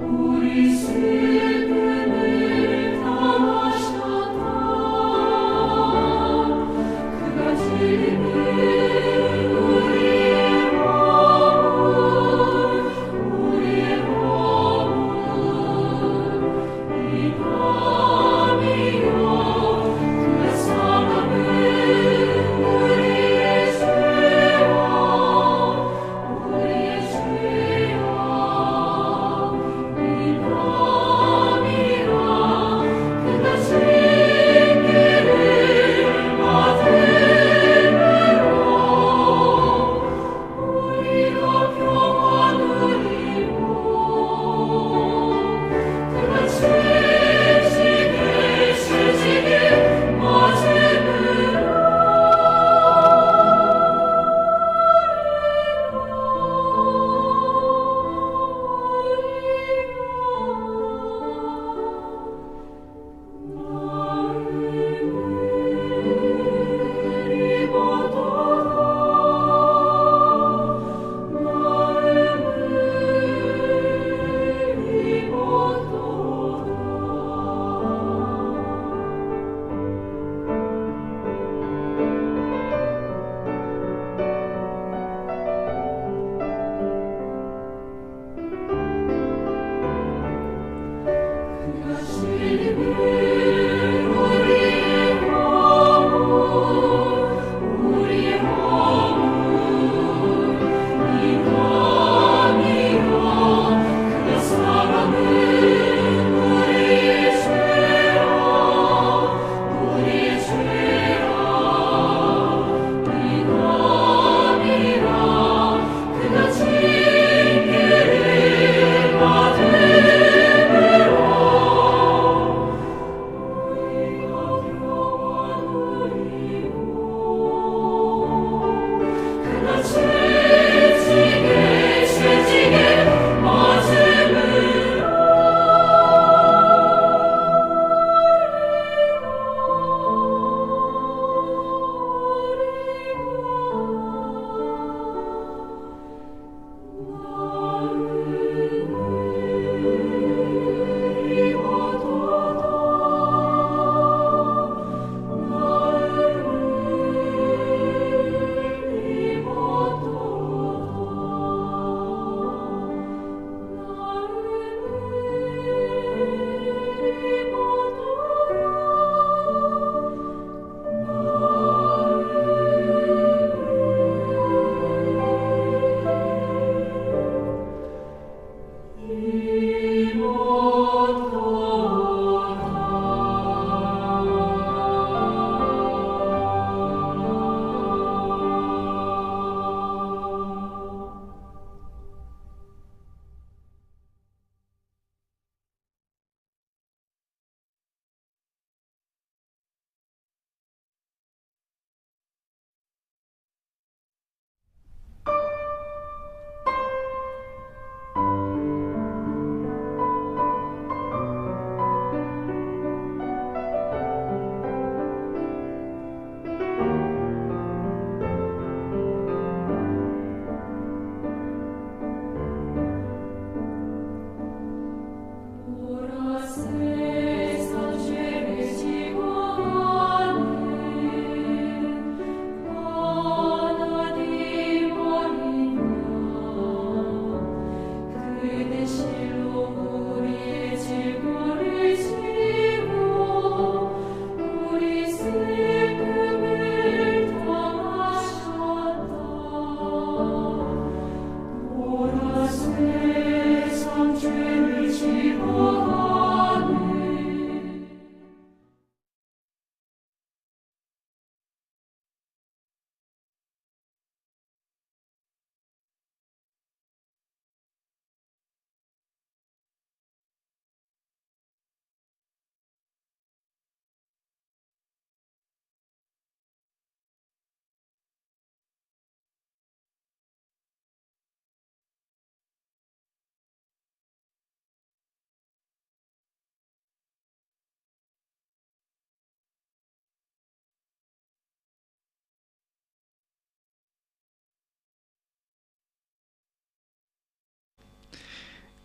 우리 슬픔을 담아셨다.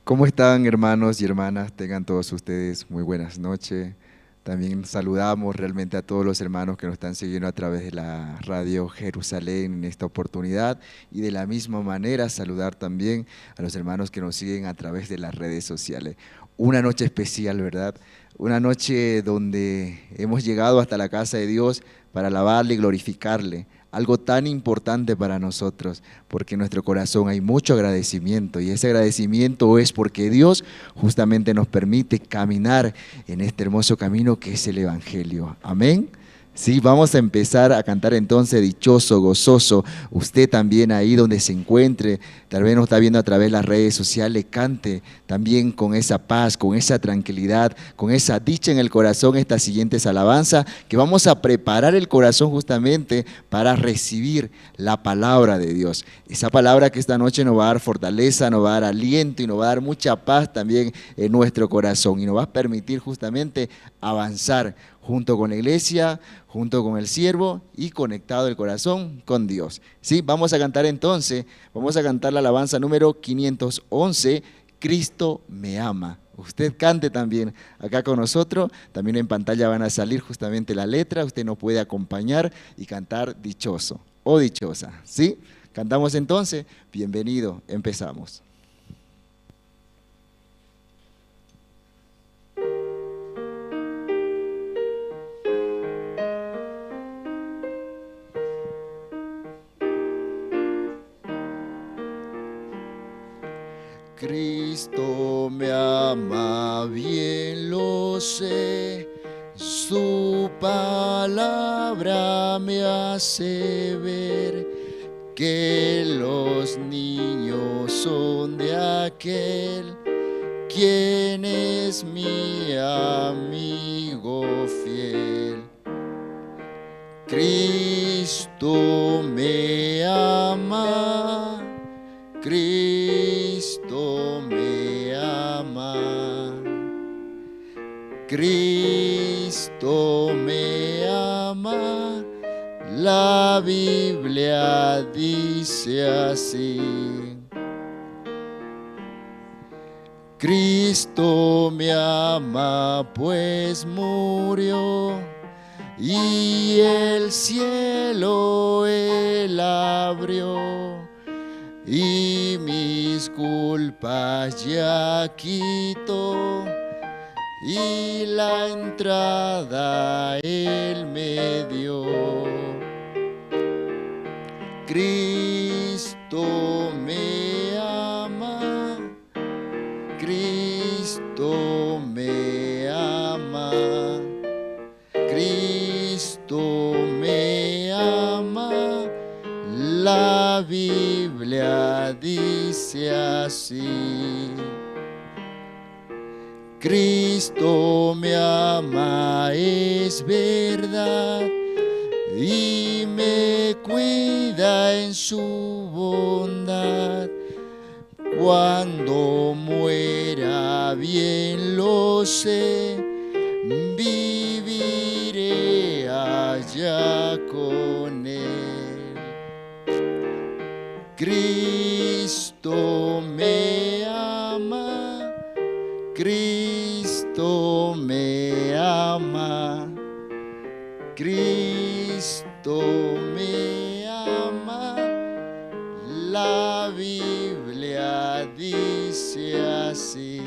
¿Cómo están, hermanos y hermanas? Tengan todos ustedes muy buenas noches. También saludamos realmente a todos los hermanos que nos están siguiendo a través de la radio Jerusalén en esta oportunidad, y de la misma manera saludar también a los hermanos que nos siguen a través de las redes sociales. Una noche especial, ¿verdad? Una noche donde hemos llegado hasta la casa de Dios para alabarle y glorificarle. Algo tan importante para nosotros, porque en nuestro corazón hay mucho agradecimiento, y ese agradecimiento es porque Dios justamente nos permite caminar en este hermoso camino que es el Evangelio. Amén. Sí, vamos a empezar a cantar entonces dichoso, gozoso. Usted también ahí donde se encuentre, tal vez nos está viendo a través de las redes sociales, cante también con esa paz, con esa tranquilidad, con esa dicha en el corazón estas siguientes alabanzas, que vamos a preparar el corazón justamente para recibir la palabra de Dios. Esa palabra que esta noche nos va a dar fortaleza, nos va a dar aliento y nos va a dar mucha paz también en nuestro corazón, y nos va a permitir justamente avanzar junto con la iglesia, junto con el siervo y conectado el corazón con Dios. Sí, vamos a cantar entonces, vamos a cantar la alabanza número 511, Cristo me ama. Usted cante también acá con nosotros, también en pantalla van a salir justamente la letra, usted nos puede acompañar y cantar dichoso o dichosa. ¿Sí? Cantamos entonces, bienvenido, empezamos. Cristo me ama, bien lo sé, su palabra me hace ver que los niños son de aquel quien es mi amigo fiel. Cristo me ama, Cristo me ama, Cristo me ama, la Biblia dice así. Cristo me ama, pues murió y el cielo él abrió, y mis culpas ya quitó, y la entrada él me dio. Cristo me ama, Cristo me ama, Cristo me ama, la Biblia dice así. Cristo me ama, es verdad, y me cuida en su bondad. Cuando muera, bien lo sé, viviré allá con él. Cristo me ama, Cristo me ama, Cristo me ama, la Biblia dice así.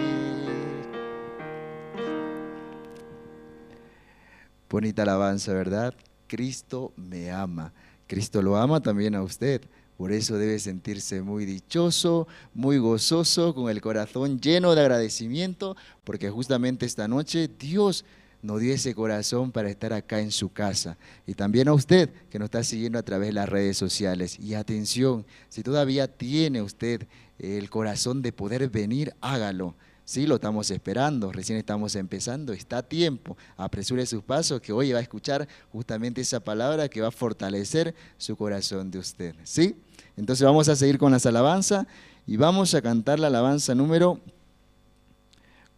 Bonita alabanza, ¿verdad? Cristo me ama. Cristo lo ama también a usted. Por eso debe sentirse muy dichoso, muy gozoso, con el corazón lleno de agradecimiento, porque justamente esta noche Dios nos dio ese corazón para estar acá en su casa. Y también a usted que nos está siguiendo a través de las redes sociales. Y atención, si todavía tiene usted el corazón de poder venir, hágalo. Sí, lo estamos esperando, recién estamos empezando, está a tiempo, apresure sus pasos, que hoy va a escuchar justamente esa palabra que va a fortalecer su corazón de usted. ¿Sí? Entonces vamos a seguir con las alabanzas y vamos a cantar la alabanza número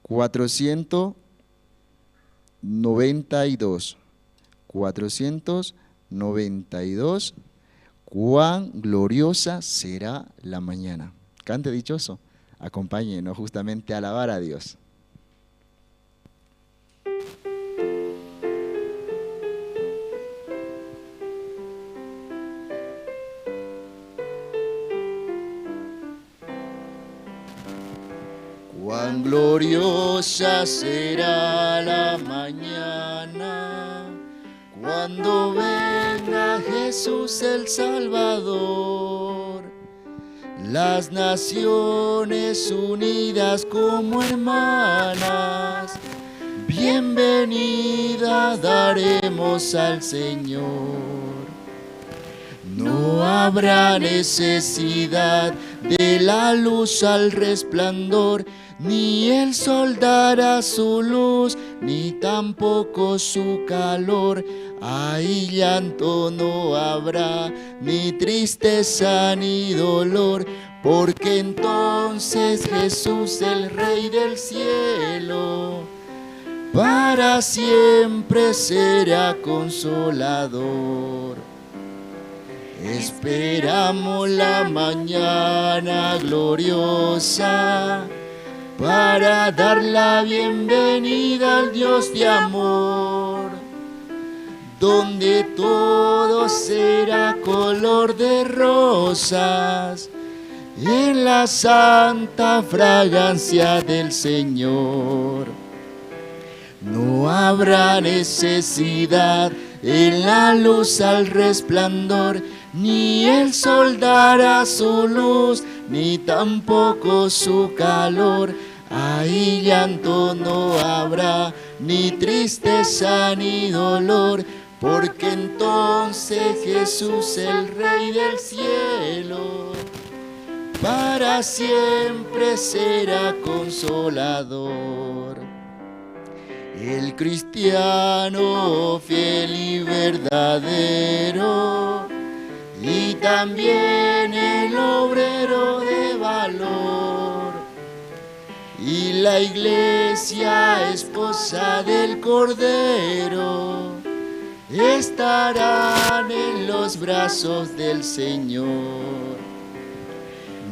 492. 492. Cuán gloriosa será la mañana. Cante dichoso. acompáñenos justamente a alabar a Dios. Cuán gloriosa será la mañana, cuando venga Jesús el Salvador. Las naciones unidas como hermanas, bienvenida daremos al Señor. No habrá necesidad de la luz al resplandor, ni el sol dará su luz, ni tampoco su calor. Ahí llanto no habrá, ni tristeza ni dolor, porque entonces Jesús, el Rey del cielo, para siempre será consolador. Esperamos la mañana gloriosa para dar la bienvenida al Dios de amor, donde todo será color de rosas en la santa fragancia del Señor. No habrá necesidad en la luz al resplandor, ni el sol dará su luz, ni tampoco su calor. Ahí llanto no habrá, ni tristeza ni dolor, porque entonces Jesús, el Rey del cielo, para siempre será consolador. El cristiano fiel y verdadero, y también el obrero de valor, y la iglesia esposa del Cordero, estarán en los brazos del Señor.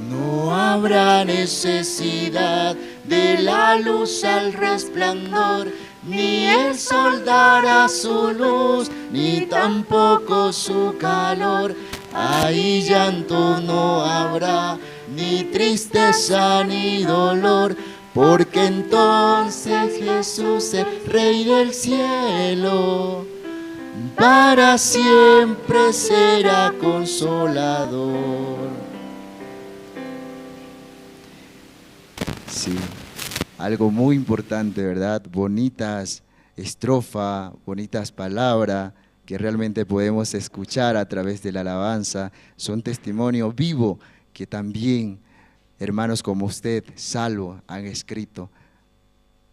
No habrá necesidad de la luz al resplandor, ni el sol dará su luz, ni tampoco su calor. Ahí llanto no habrá, ni tristeza ni dolor, porque entonces Jesús, el Rey del cielo, para siempre será consolador. Sí, algo muy importante, ¿verdad? Bonitas estrofas, bonitas palabras que realmente podemos escuchar a través de la alabanza. Son testimonio vivo que también hermanos como usted, Salvo, han escrito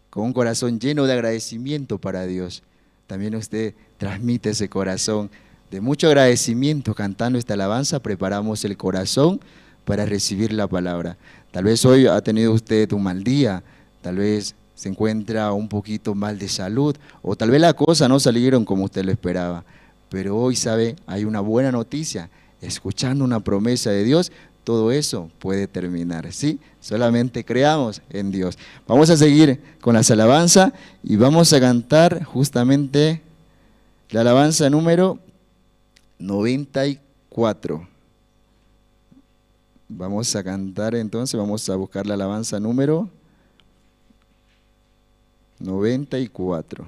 con un corazón lleno de agradecimiento para Dios. También usted transmite ese corazón de mucho agradecimiento cantando esta alabanza. Preparamos el corazón para recibir la palabra. Tal vez hoy ha tenido usted un mal día, tal vez se encuentra un poquito mal de salud, o tal vez las cosas no salieron como usted lo esperaba. Pero hoy, sabe, hay una buena noticia. Escuchando una promesa de Dios, todo eso puede terminar, ¿sí? Solamente creamos en Dios. Vamos a seguir con las alabanzas y vamos a cantar justamente la alabanza número 94. Vamos a cantar entonces, vamos a buscar la alabanza número 94.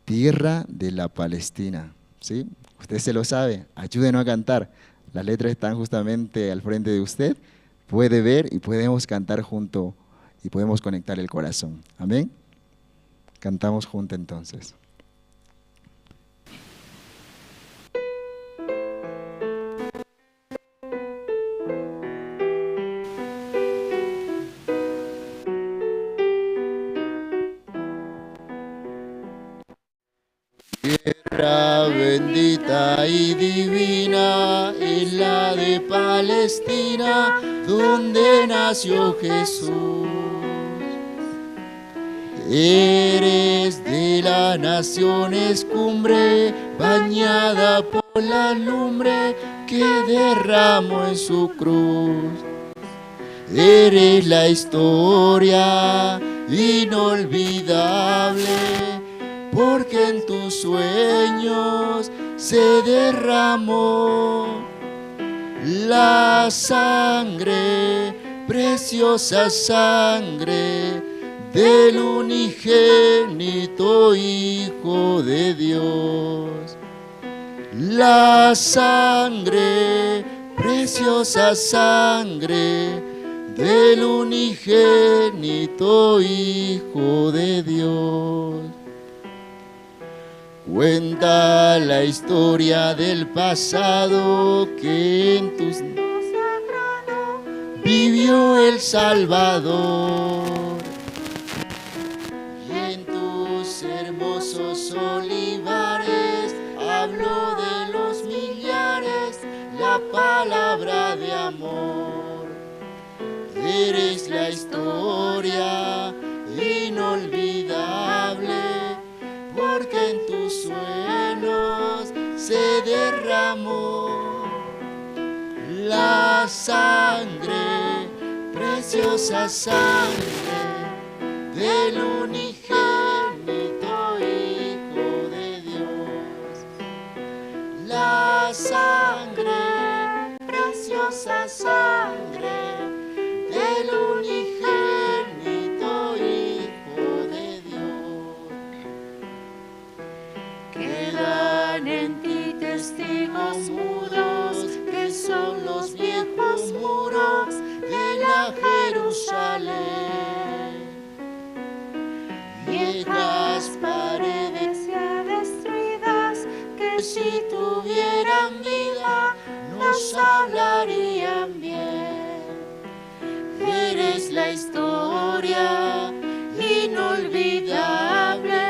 Tierra de la Palestina, ¿sí? Usted se lo sabe, ayúdenos a cantar. Las letras están justamente al frente de usted, puede ver y podemos cantar junto y podemos conectar el corazón. Amén. Cantamos juntos entonces. Tierra bendita y divina es la de Palestina, donde nació Jesús. Eres de las naciones cumbre, bañada por la lumbre que derramó en su cruz. Eres la historia inolvidable, porque en tus sueños se derramó la sangre, preciosa sangre del unigénito Hijo de Dios. La sangre, preciosa sangre del unigénito Hijo de Dios. Cuenta la historia del pasado que en tus vivió el Salvador, y en tus hermosos olivares habló de los millares la palabra de amor. Eres la historia inolvidable, porque en tus sueños se derramó la sangre, preciosa sangre del unigénito Hijo de Dios. La sangre, preciosa sangre del unigénito Hijo de Dios. Quedan en ti testigos mudos, que son los viejos muros de la Jerusalén. Viejas paredes ya destruidas, que si tuvieran vida nos hablarían bien. Eres la historia inolvidable,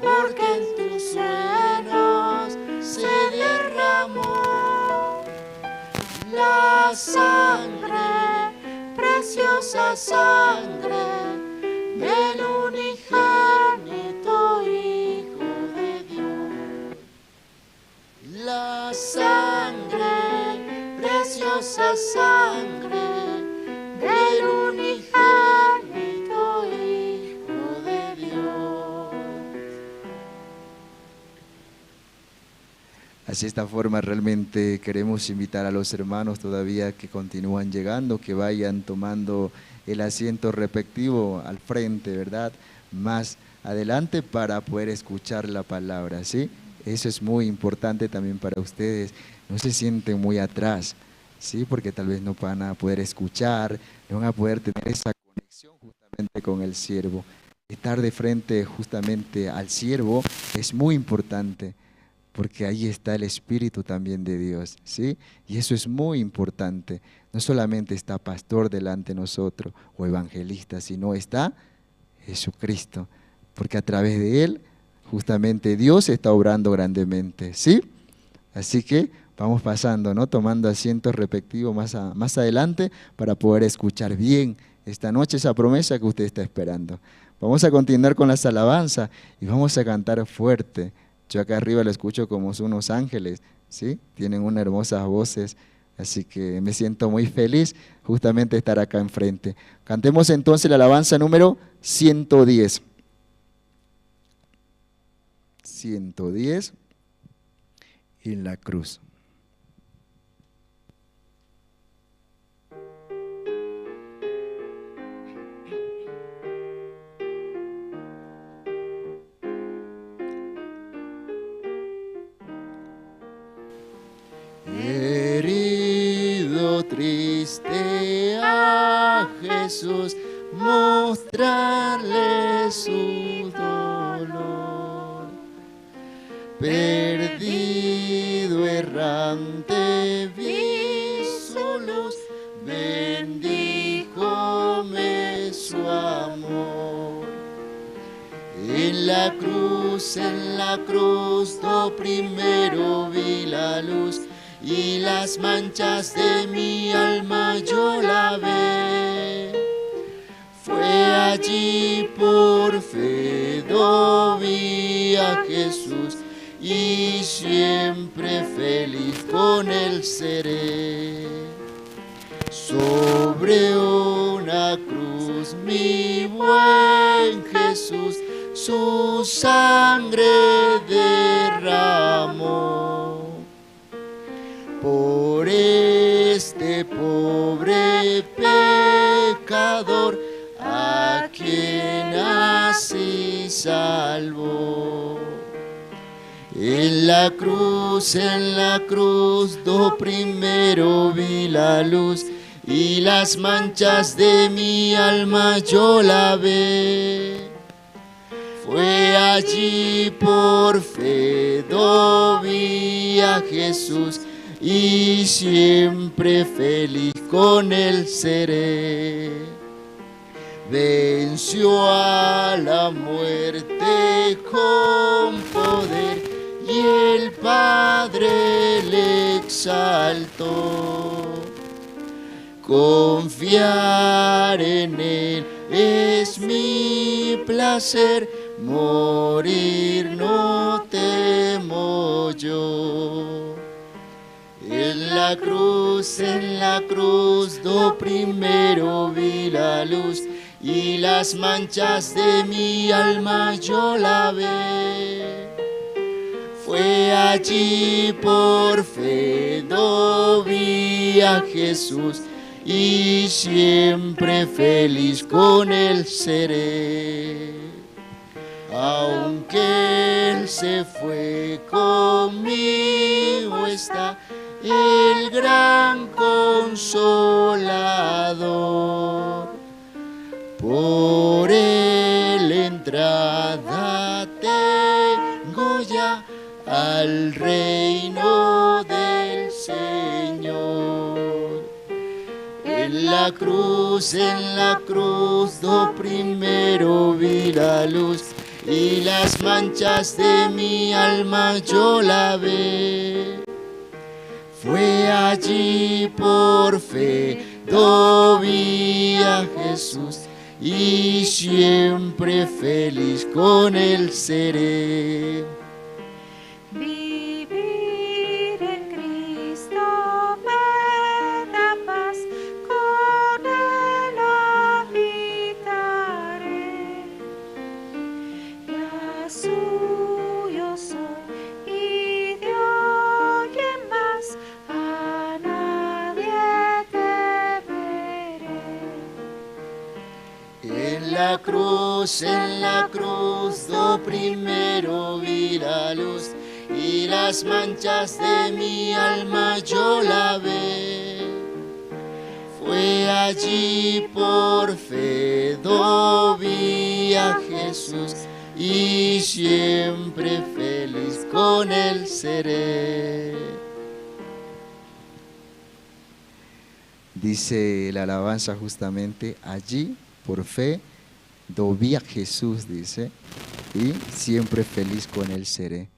porque en tus sueños se derramó la sangre, preciosa sangre del unigénito Hijo de Dios. La sangre, preciosa sangre del unigénito Hijo de Dios. Así, de esta forma realmente queremos invitar a los hermanos todavía que continúan llegando, que vayan tomando el asiento respectivo al frente, ¿verdad? Más adelante para poder escuchar la palabra, ¿sí? Eso es muy importante también para ustedes. No se sienten muy atrás, ¿sí? Porque tal vez no van a poder escuchar, no van a poder tener esa conexión justamente con el siervo. Estar de frente justamente al siervo es muy importante, porque ahí está el Espíritu también de Dios, ¿sí? Y eso es muy importante. No solamente está pastor delante de nosotros o evangelista, sino está Jesucristo, porque a través de Él justamente Dios está obrando grandemente, ¿sí? Así que vamos pasando, ¿no? Tomando asientos respectivos más adelante para poder escuchar bien esta noche esa promesa que usted está esperando. Vamos a continuar con las alabanzas y vamos a cantar fuerte. Yo acá arriba lo escucho como son unos ángeles, ¿sí? Tienen unas hermosas voces, así que me siento muy feliz justamente de estar acá enfrente. Cantemos entonces la alabanza número 110. 110 en la cruz. Herido triste a Jesús, mostrarle su dolor. Perdido, errante, vi su luz, bendíjome su amor. En la cruz, do primero vi la luz, y las manchas de mi alma yo lavé. Fue allí por fe do vi a Jesús, y siempre feliz con él seré. sobre una cruz, mi buen Jesús, su sangre derramó. Por este pobre pecador, a quien así salvó. En la cruz, do primero vi la luz, y las manchas de mi alma yo lavé. Fue allí por fe, do vi a Jesús, y siempre feliz con él seré. Venció a la muerte con poder, y el Padre le exaltó. Confiar en él es mi placer, morir no temo yo. En la cruz, do primero vi la luz, y las manchas de mi alma yo lavé. Fue allí por fe, do vi a Jesús, y siempre feliz con él seré. Aunque él se fue, conmigo está el gran consolador. Por él entrada tengo ya al reino del Señor. En la cruz, do primero vi la luz, y las manchas de mi alma yo lavé. Fue allí por fe, do vi a Jesús, y siempre feliz con él seré. Vivir en Cristo me da paz, con él habitaré. Ya suyo soy, y de hoy en más a nadie temeré. En la cruz, do primero vi la luz, y las manchas de mi alma yo lavé. Fue allí por fe, do vi a Jesús, y siempre feliz con él seré. Dice la alabanza justamente, allí por fe do vi a Jesús, dice, y siempre feliz con él seré.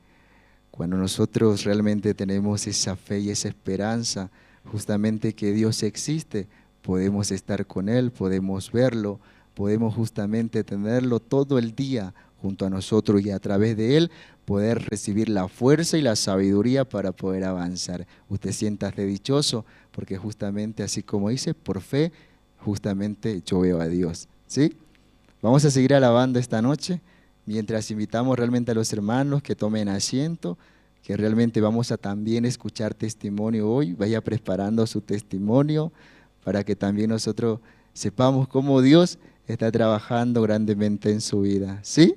Cuando nosotros realmente tenemos esa fe y esa esperanza, justamente que Dios existe, podemos estar con él, podemos verlo, podemos justamente tenerlo todo el día junto a nosotros, y a través de él poder recibir la fuerza y la sabiduría para poder avanzar. Usted siéntase dichoso, porque justamente así como dice, por fe, justamente yo veo a Dios, ¿sí? Vamos a seguir alabando esta noche, mientras invitamos realmente a los hermanos que tomen asiento, que realmente vamos a también escuchar testimonio hoy. Vaya preparando su testimonio para que también nosotros sepamos cómo Dios está trabajando grandemente en su vida, ¿sí?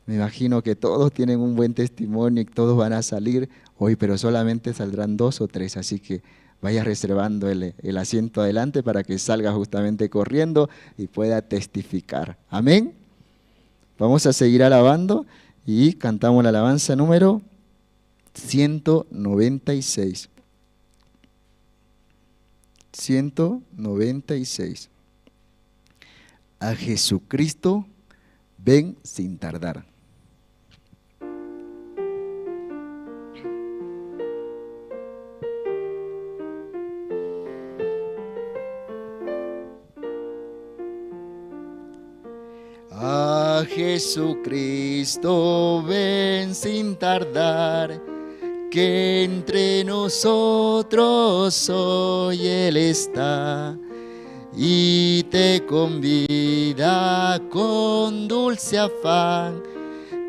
Me imagino que todos tienen un buen testimonio y todos van a salir hoy, pero solamente saldrán 2 o 3, así que vaya reservando el asiento adelante para que salga justamente corriendo y pueda testificar. Amén. Vamos a seguir alabando y cantamos la alabanza número 196. 196. A Jesucristo, ven sin tardar. A Jesucristo ven sin tardar, que entre nosotros hoy Él está y te convida con dulce afán,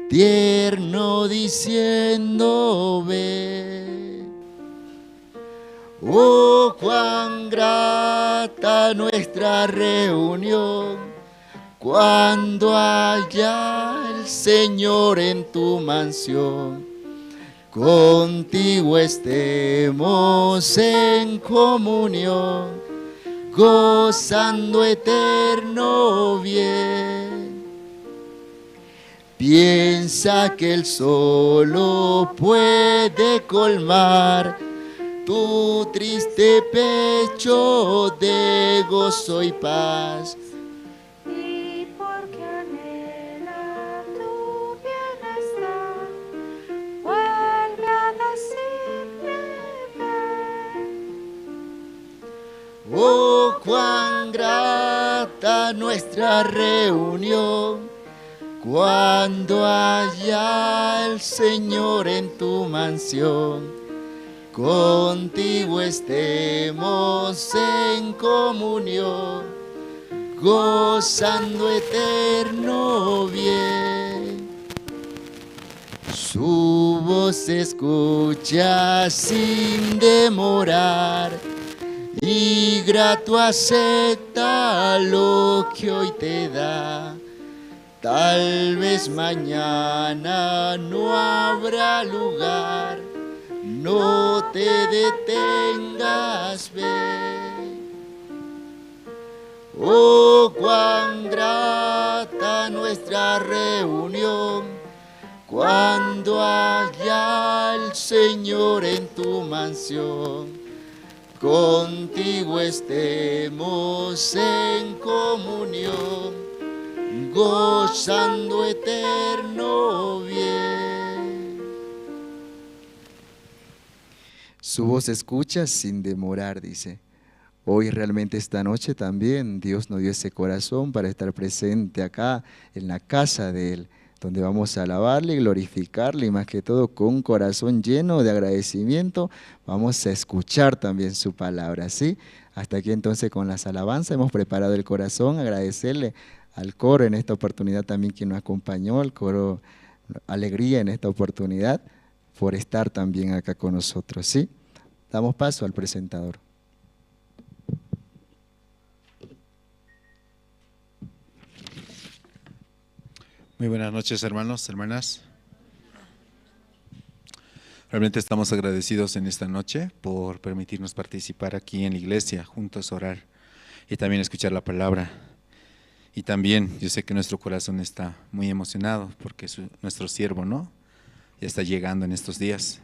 tierno diciendo ven. Oh, cuán grata nuestra reunión, cuando haya el Señor en tu mansión. Contigo estemos en comunión, gozando eterno bien. Piensa que Él solo puede colmar tu triste pecho de gozo y paz. Y porque anhela tu bienestar, vuelve a decirle ven. Oh, cuán grata nuestra reunión, cuando haya el Señor en tu mansión. Contigo estemos en comunión, gozando eterno bien. Su voz se escucha sin demorar, y grato acepta lo que hoy te da. Tal vez mañana no habrá lugar, no te detengas, ven. Oh, cuán grata nuestra reunión, cuando haya el Señor en tu mansión. Contigo estemos en comunión, gozando eterno bien. Su voz escucha sin demorar, dice. Hoy realmente esta noche también Dios nos dio ese corazón para estar presente acá en la casa de Él, donde vamos a alabarle y glorificarle, y más que todo con un corazón lleno de agradecimiento vamos a escuchar también su palabra, ¿sí? Hasta aquí entonces con las alabanzas hemos preparado el corazón, agradecerle al coro en esta oportunidad también quien nos acompañó, al coro Alegría en esta oportunidad, por estar también acá con nosotros, ¿sí? Damos paso al presentador. Muy buenas noches, hermanos, hermanas. Realmente estamos agradecidos en esta noche por permitirnos participar aquí en la iglesia, juntos orar y también escuchar la palabra. Y también yo sé que nuestro corazón está muy emocionado porque nuestro siervo, ¿no?, ya está llegando en estos días.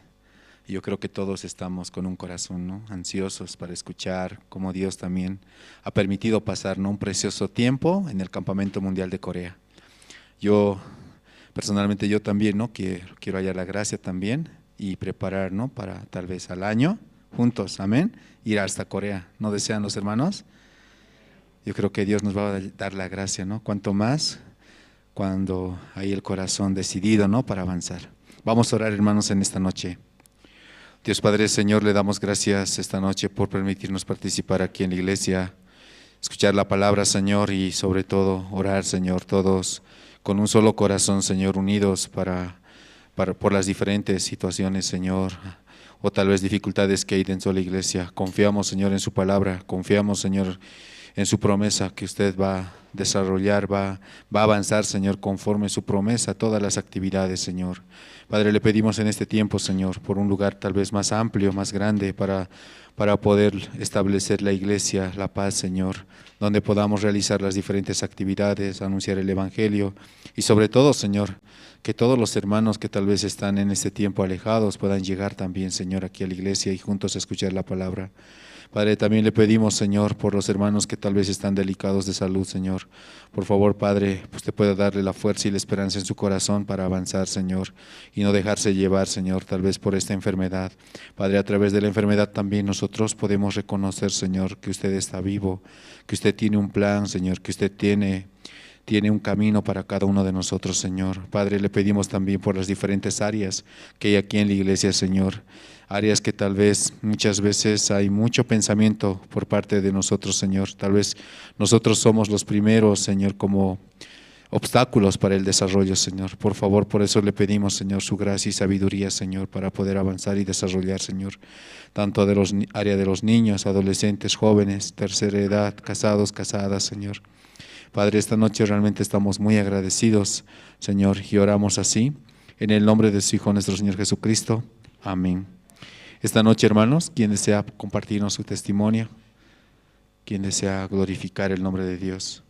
Y yo creo que todos estamos con un corazón, ¿no?, ansiosos para escuchar cómo Dios también ha permitido pasar, ¿no?, un precioso tiempo en el Campamento Mundial de Corea. Yo, personalmente, yo también, ¿no?, quiero hallar la gracia también y preparar, ¿no?, para tal vez al año, juntos, amén, ir hasta Corea. ¿No desean los hermanos? Yo creo que Dios nos va a dar la gracia, ¿no?, cuanto más cuando hay el corazón decidido, ¿no?, para avanzar. Vamos a orar, hermanos, en esta noche. Dios Padre, Señor, le damos gracias esta noche por permitirnos participar aquí en la iglesia, escuchar la palabra, Señor, y sobre todo orar, Señor, todos con un solo corazón, Señor, unidos por las diferentes situaciones, Señor, o tal vez dificultades que hay dentro de la iglesia. Confiamos, Señor, en su palabra, confiamos, Señor, en su promesa que usted va a desarrollar, va a avanzar, Señor, conforme su promesa, todas las actividades, Señor. Padre, le pedimos en este tiempo, Señor, por un lugar tal vez más amplio, más grande, para poder establecer la iglesia, la paz, Señor, donde podamos realizar las diferentes actividades, anunciar el Evangelio y sobre todo, Señor, que todos los hermanos que tal vez están en este tiempo alejados puedan llegar también, Señor, aquí a la iglesia y juntos a escuchar la palabra. Padre, también le pedimos, Señor, por los hermanos que tal vez están delicados de salud, Señor. Por favor, Padre, usted pueda darle la fuerza y la esperanza en su corazón para avanzar, Señor, y no dejarse llevar, Señor, tal vez por esta enfermedad. Padre, a través de la enfermedad también nosotros podemos reconocer, Señor, que usted está vivo, que usted tiene un plan, Señor, que usted tiene tiene un camino para cada uno de nosotros, Señor. Padre, le pedimos también por las diferentes áreas que hay aquí en la iglesia, Señor. Áreas que tal vez muchas veces hay mucho pensamiento por parte de nosotros, Señor. Tal vez nosotros somos los primeros, Señor, como obstáculos para el desarrollo, Señor. Por favor, por eso le pedimos, Señor, su gracia y sabiduría, Señor, para poder avanzar y desarrollar, Señor, tanto de los área de los niños, adolescentes, jóvenes, tercera edad, casados, casadas, Señor. Padre, esta noche realmente estamos muy agradecidos, Señor, y oramos así, en el nombre de su Hijo, nuestro Señor Jesucristo. Amén. Esta noche, hermanos, quien desea compartirnos su testimonio, quien desea glorificar el nombre de Dios,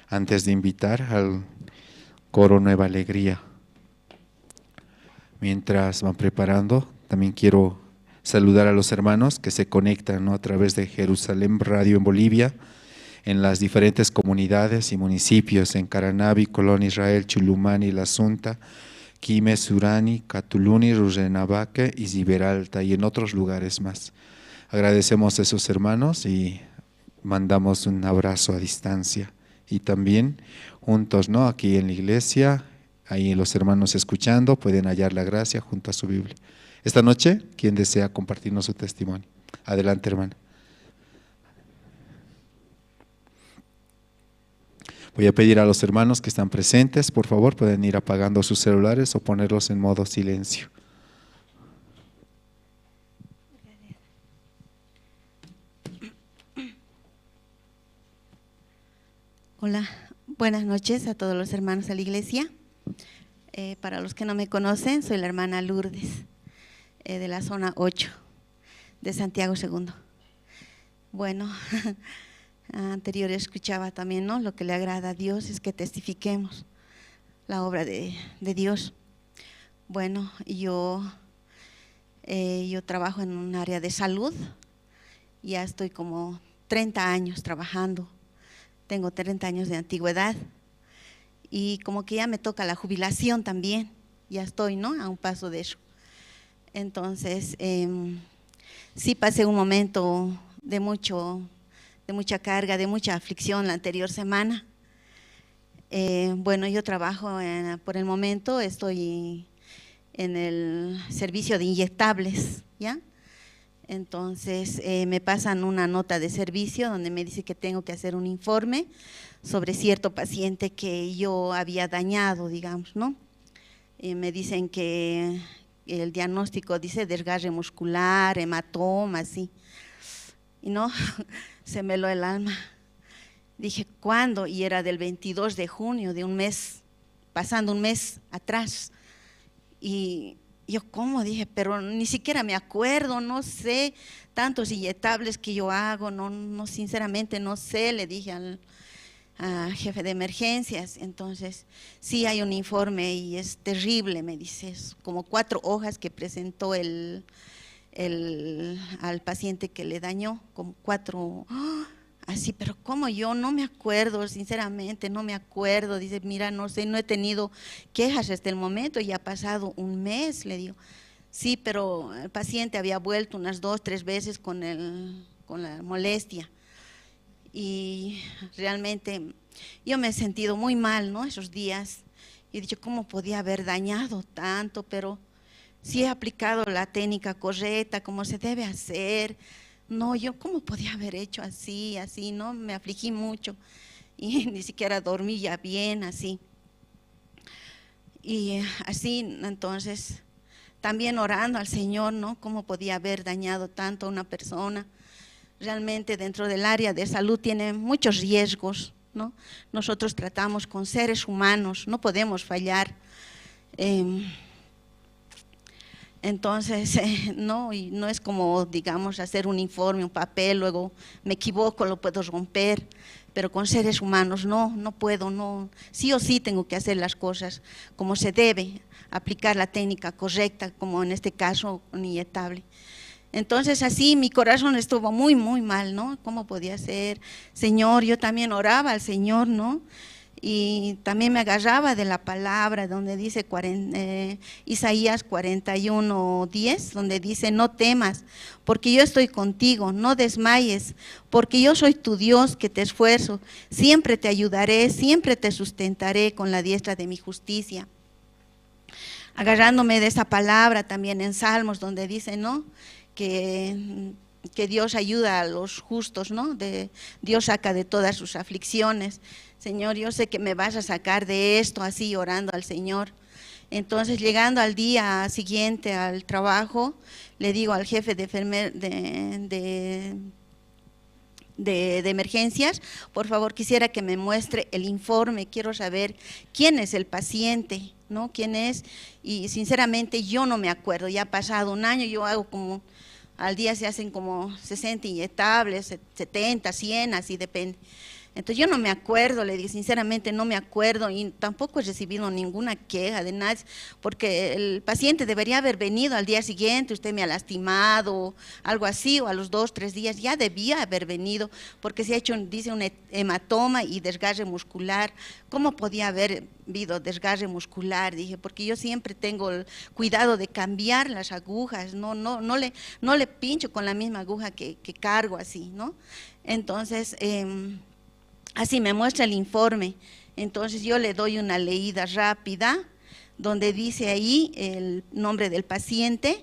antes de invitar al coro Nueva Alegría. Mientras van preparando, también quiero saludar a los hermanos que se conectan, ¿no?, a través de Jerusalén Radio en Bolivia, en las diferentes comunidades y municipios, en Caranavi, Colón Israel, Chulumani, La Sunta, Quime, Surani, Catuluni, Rurrenabaque y Ziberalta, y en otros lugares más. Agradecemos a esos hermanos y mandamos un abrazo a distancia. Y también juntos, ¿no?, aquí en la iglesia, ahí los hermanos escuchando pueden hallar la gracia junto a su Biblia. Esta noche, ¿quién desea compartirnos su testimonio? Adelante, hermana. Voy a pedir a los hermanos que están presentes, por favor, pueden ir apagando sus celulares o ponerlos en modo silencio. Hola, buenas noches a todos los hermanos de la iglesia. Para los que no me conocen, soy la hermana Lourdes, de la zona 8, de Santiago II. Bueno, anterior escuchaba también, ¿no?, lo que le agrada a Dios es que testifiquemos la obra de Dios. Bueno, yo trabajo en un área de salud, ya estoy como 30 años trabajando. Tengo 30 años de antigüedad y como que ya me toca la jubilación también, ya estoy, ¿no?, a un paso de eso. Entonces, sí pasé un momento de mucha carga, de mucha aflicción la anterior semana. Bueno, yo trabajo, por el momento estoy en el servicio de inyectables, ¿ya? Entonces me pasan una nota de servicio donde me dice que tengo que hacer un informe sobre cierto paciente que yo había dañado, digamos, ¿no? Me dicen que el diagnóstico dice desgarre muscular, hematoma, así. Y no, se me heló el alma. Dije, ¿cuándo? Y era del 22 de junio, de un mes, pasando un mes atrás. Y yo, ¿cómo? Dije, pero ni siquiera me acuerdo, no sé, tantos inyectables que yo hago, no, sinceramente no sé, le dije al jefe de emergencias. Entonces, sí hay un informe y es terrible, me dice, es como 4 hojas que presentó al paciente que le dañó, como 4, así, pero ¿cómo? Yo no me acuerdo, sinceramente no me acuerdo. Dice, mira, no sé, no he tenido quejas hasta el momento, ya ha pasado un mes, le digo. Sí, pero el paciente había vuelto unas 2, 3 veces con la molestia. Y realmente yo me he sentido muy mal, ¿no?, esos días. Y he dicho, ¿cómo podía haber dañado tanto? Pero sí he aplicado la técnica correcta, como se debe hacer. No, yo cómo podía haber hecho así, ¿no? Me afligí mucho y ni siquiera dormí ya bien, así. Y así, entonces, también orando al Señor, ¿no?, cómo podía haber dañado tanto a una persona. Realmente dentro del área de salud tiene muchos riesgos, ¿no? Nosotros tratamos con seres humanos, no podemos fallar. Entonces, no, y no es como, digamos, hacer un informe, un papel, luego me equivoco, lo puedo romper, pero con seres humanos no puedo, no, sí o sí tengo que hacer las cosas como se debe, aplicar la técnica correcta, como en este caso un inyectable. Entonces así mi corazón estuvo muy, muy mal, ¿no? ¿Cómo podía ser? Señor, yo también oraba al Señor, ¿no? y también me agarraba de la palabra donde dice Isaías 41:10, donde dice: no temas, porque yo estoy contigo, no desmayes, porque yo soy tu Dios que te esfuerzo, siempre te ayudaré, siempre te sustentaré con la diestra de mi justicia. Agarrándome de esa palabra también en Salmos, donde dice, ¿no?, que Dios ayuda a los justos, ¿no? Dios saca de todas sus aflicciones. Señor, yo sé que me vas a sacar de esto, así orando al Señor. Entonces, llegando al día siguiente al trabajo, le digo al jefe de emergencias: por favor, quisiera que me muestre el informe, quiero saber quién es el paciente, ¿no? ¿Quién es? Y sinceramente yo no me acuerdo, ya ha pasado un año, yo hago como, al día se hacen como 60 inyectables, 70, 100, así depende. Entonces yo no me acuerdo, le dije, sinceramente no me acuerdo, y tampoco he recibido ninguna queja de nadie, porque el paciente debería haber venido al día siguiente: usted me ha lastimado, algo así, o a los 2, 3 días ya debía haber venido, porque se ha hecho, dice, un hematoma y desgarre muscular. ¿Cómo podía haber habido desgarre muscular? Dije, porque yo siempre tengo el cuidado de cambiar las agujas, no le pincho con la misma aguja que cargo así, ¿no? Entonces, así me muestra el informe. Entonces yo le doy una leída rápida, donde dice ahí el nombre del paciente,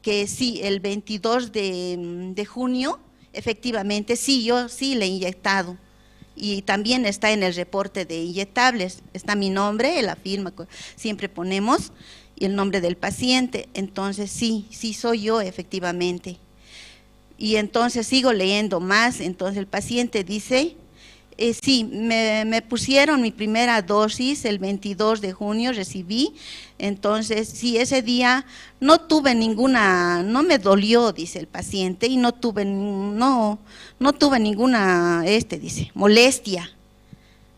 que sí, el 22 de junio, efectivamente, sí, yo sí le he inyectado. Y también está en el reporte de inyectables, está mi nombre, la firma, siempre ponemos, y el nombre del paciente. Entonces sí soy yo, efectivamente. Y entonces sigo leyendo más. Entonces el paciente dice: sí, me pusieron mi primera dosis el 22 de junio, recibí. Entonces, sí, ese día no tuve ninguna, no me dolió, dice el paciente, y no tuve ninguna, dice, molestia.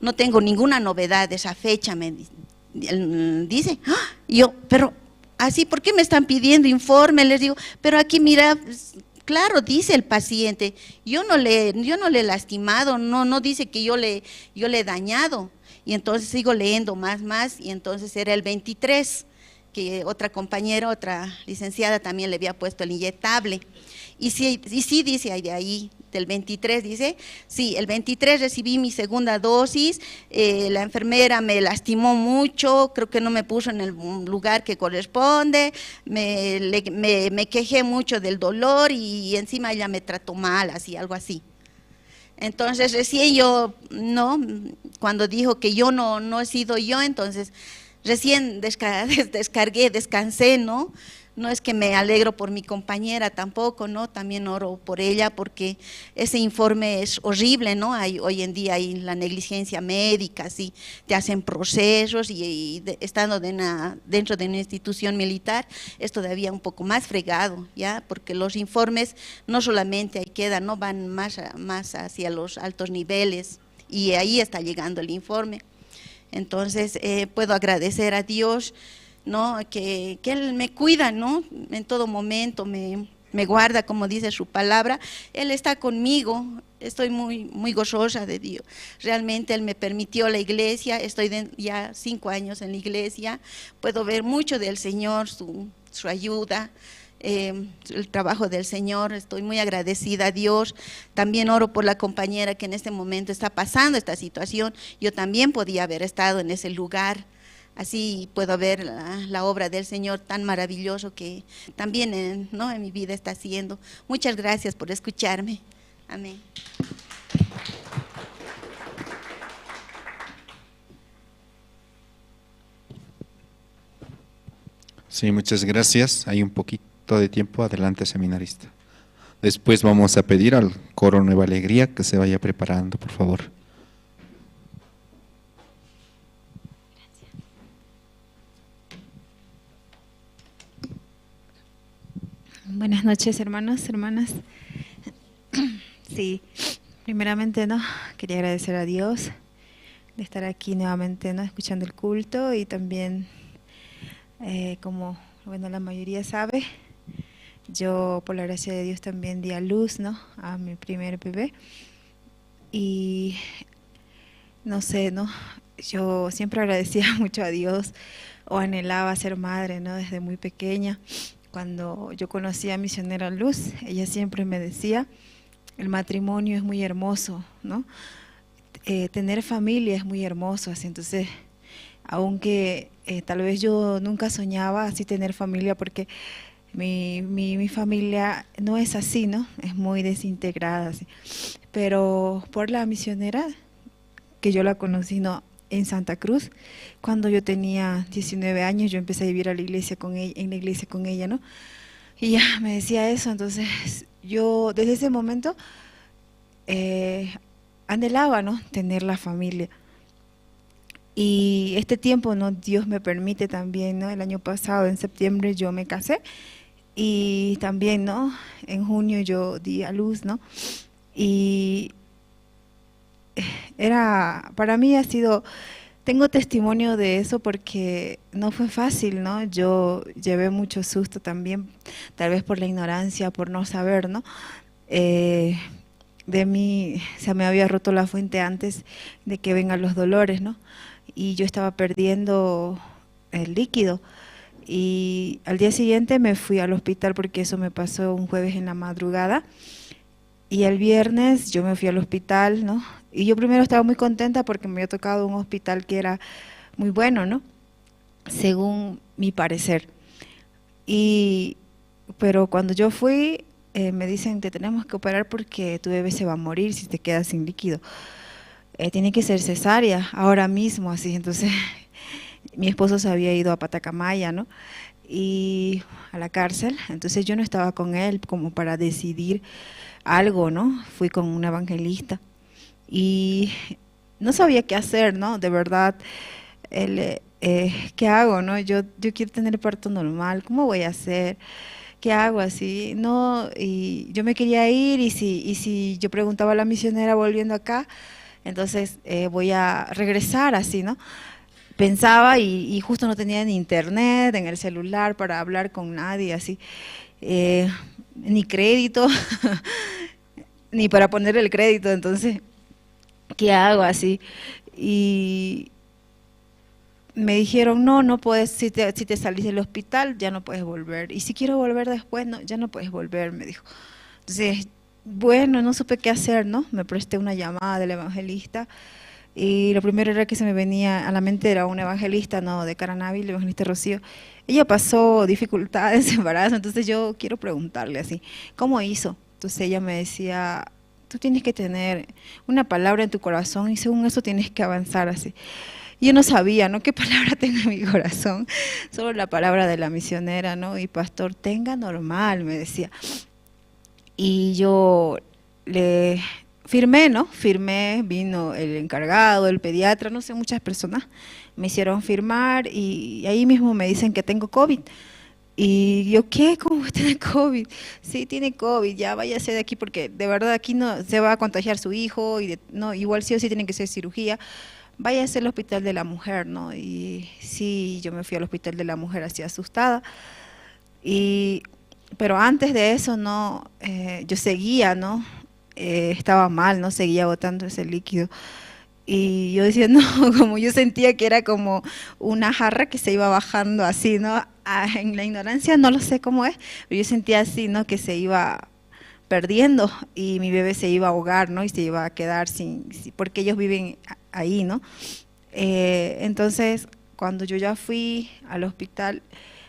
No tengo ninguna novedad de esa fecha, me dice. Yo, pero así, ¿por qué me están pidiendo informe? Les digo, pero aquí mira, claro, dice el paciente, yo no le he lastimado, no dice que yo le he dañado. Y entonces sigo leyendo más, y entonces era el 23, que otra compañera, otra licenciada también le había puesto el inyectable. Y sí dice ahí, del 23, dice, sí, el 23 recibí mi segunda dosis, la enfermera me lastimó mucho, creo que no me puso en el lugar que corresponde, me quejé mucho del dolor y encima ella me trató mal, así, algo así. Entonces recién yo, cuando dijo que yo no he sido yo, entonces recién descansé, ¿no? No es que me alegro por mi compañera tampoco, ¿no? También oro por ella, porque ese informe es horrible, ¿no? Hoy en día hay la negligencia médica, ¿sí? Te hacen procesos y estando dentro de una institución militar es todavía un poco más fregado, ¿ya? Porque los informes no solamente ahí quedan, ¿no? Van más hacia los altos niveles, y ahí está llegando el informe. Entonces, puedo agradecer a Dios, ¿no? Que Él me cuida, ¿no? En todo momento me guarda, como dice su palabra. Él está conmigo, estoy muy gozosa de Dios. Realmente Él me permitió la iglesia, estoy ya 5 años en la iglesia, puedo ver mucho del Señor, su ayuda, el trabajo del Señor. Estoy muy agradecida a Dios. También oro por la compañera que en este momento está pasando esta situación. Yo también podía haber estado en ese lugar. Así puedo ver la obra del Señor tan maravilloso que también en mi vida está haciendo. Muchas gracias por escucharme. Amén. Sí, muchas gracias. Hay un poquito de tiempo. Adelante, seminarista. Después vamos a pedir al coro Nueva Alegría que se vaya preparando, por favor. Buenas noches, hermanos, hermanas. Sí, primeramente, quería agradecer a Dios de estar aquí nuevamente, escuchando el culto, y también, como la mayoría sabe, yo por la gracia de Dios también di a luz, a mi primer bebé, y no sé, yo siempre agradecía mucho a Dios o anhelaba ser madre, ¿no? Desde muy pequeña. Cuando yo conocí a Misionera Luz, ella siempre me decía, el matrimonio es muy hermoso, ¿no? Tener familia es muy hermoso, así. Entonces, aunque tal vez yo nunca soñaba así tener familia, porque mi familia no es así, ¿no? Es muy desintegrada, así. Pero por la misionera, que yo la conocí, ¿no?, en Santa Cruz, cuando yo tenía 19 años, yo empecé a vivir a la iglesia con ella, en la iglesia con ella, ¿no? Y ya me decía eso, entonces yo desde ese momento anhelaba, ¿no?, tener la familia. Y este tiempo, ¿no?, Dios me permite también, ¿no? El año pasado, en septiembre, yo me casé y también, ¿no?, en junio yo di a luz, ¿no? Y para mí ha sido, tengo testimonio de eso porque no fue fácil, ¿no? Yo llevé mucho susto también, tal vez por la ignorancia, por no saber, ¿no? De mí se me había roto la fuente antes de que vengan los dolores, ¿no? Y yo estaba perdiendo el líquido. Y al día siguiente me fui al hospital porque eso me pasó un jueves en la madrugada. Y el viernes yo me fui al hospital, ¿no? Y yo primero estaba muy contenta porque me había tocado un hospital que era muy bueno, ¿no? Según mi parecer. Pero cuando yo fui, me dicen, te tenemos que operar porque tu bebé se va a morir si te quedas sin líquido. Tiene que ser cesárea, ahora mismo, así. Entonces, mi esposo se había ido a Patacamaya, ¿no? Y a la cárcel. Entonces yo no estaba con él como para decidir algo, ¿no? Fui con un evangelista y no sabía qué hacer, ¿no? De verdad, ¿qué hago, no? Yo quiero tener parto normal, ¿cómo voy a hacer? ¿Qué hago así? No, y yo me quería ir y si yo preguntaba a la misionera volviendo acá, entonces voy a regresar así, ¿no? Pensaba y justo no tenía ni internet en el celular para hablar con nadie, así. Ni crédito, ni para poner el crédito, entonces, ¿qué hago así? Y me dijeron, no puedes, si te salís del hospital, ya no puedes volver, y si quiero volver después, no, ya no puedes volver, me dijo. Entonces, bueno, no supe qué hacer, ¿no? Me presté una llamada del evangelista, y lo primero era que se me venía a la mente era un evangelista, ¿no?, de Caranavi, el evangelista Rocío. Ella pasó dificultades, embarazo, entonces yo quiero preguntarle así, ¿cómo hizo? Entonces ella me decía, tú tienes que tener una palabra en tu corazón y según eso tienes que avanzar así. Y yo no sabía, ¿no?, qué palabra tengo en mi corazón, solo la palabra de la misionera, ¿no? Y pastor, tenga normal, me decía. Y yo le firmé, ¿no? Firmé, vino el encargado, el pediatra, no sé, muchas personas me hicieron firmar y ahí mismo me dicen que tengo COVID. Y yo, ¿qué? ¿Cómo va a tener COVID? Sí, tiene COVID, ya váyase de aquí porque de verdad aquí no se va a contagiar su hijo, y no, igual sí o sí tiene que ser cirugía. Váyase al hospital de la mujer, ¿no? Y sí, yo me fui al hospital de la mujer así asustada. Pero antes de eso, ¿no? Yo seguía, ¿no? Estaba mal, ¿no? Seguía botando ese líquido. Y yo decía, no, como yo sentía que era como una jarra que se iba bajando así, ¿no? En la ignorancia no lo sé cómo es, pero yo sentía así, ¿no?, que se iba perdiendo y mi bebé se iba a ahogar, ¿no? Y se iba a quedar porque ellos viven ahí, ¿no? Entonces, cuando yo ya fui al hospital,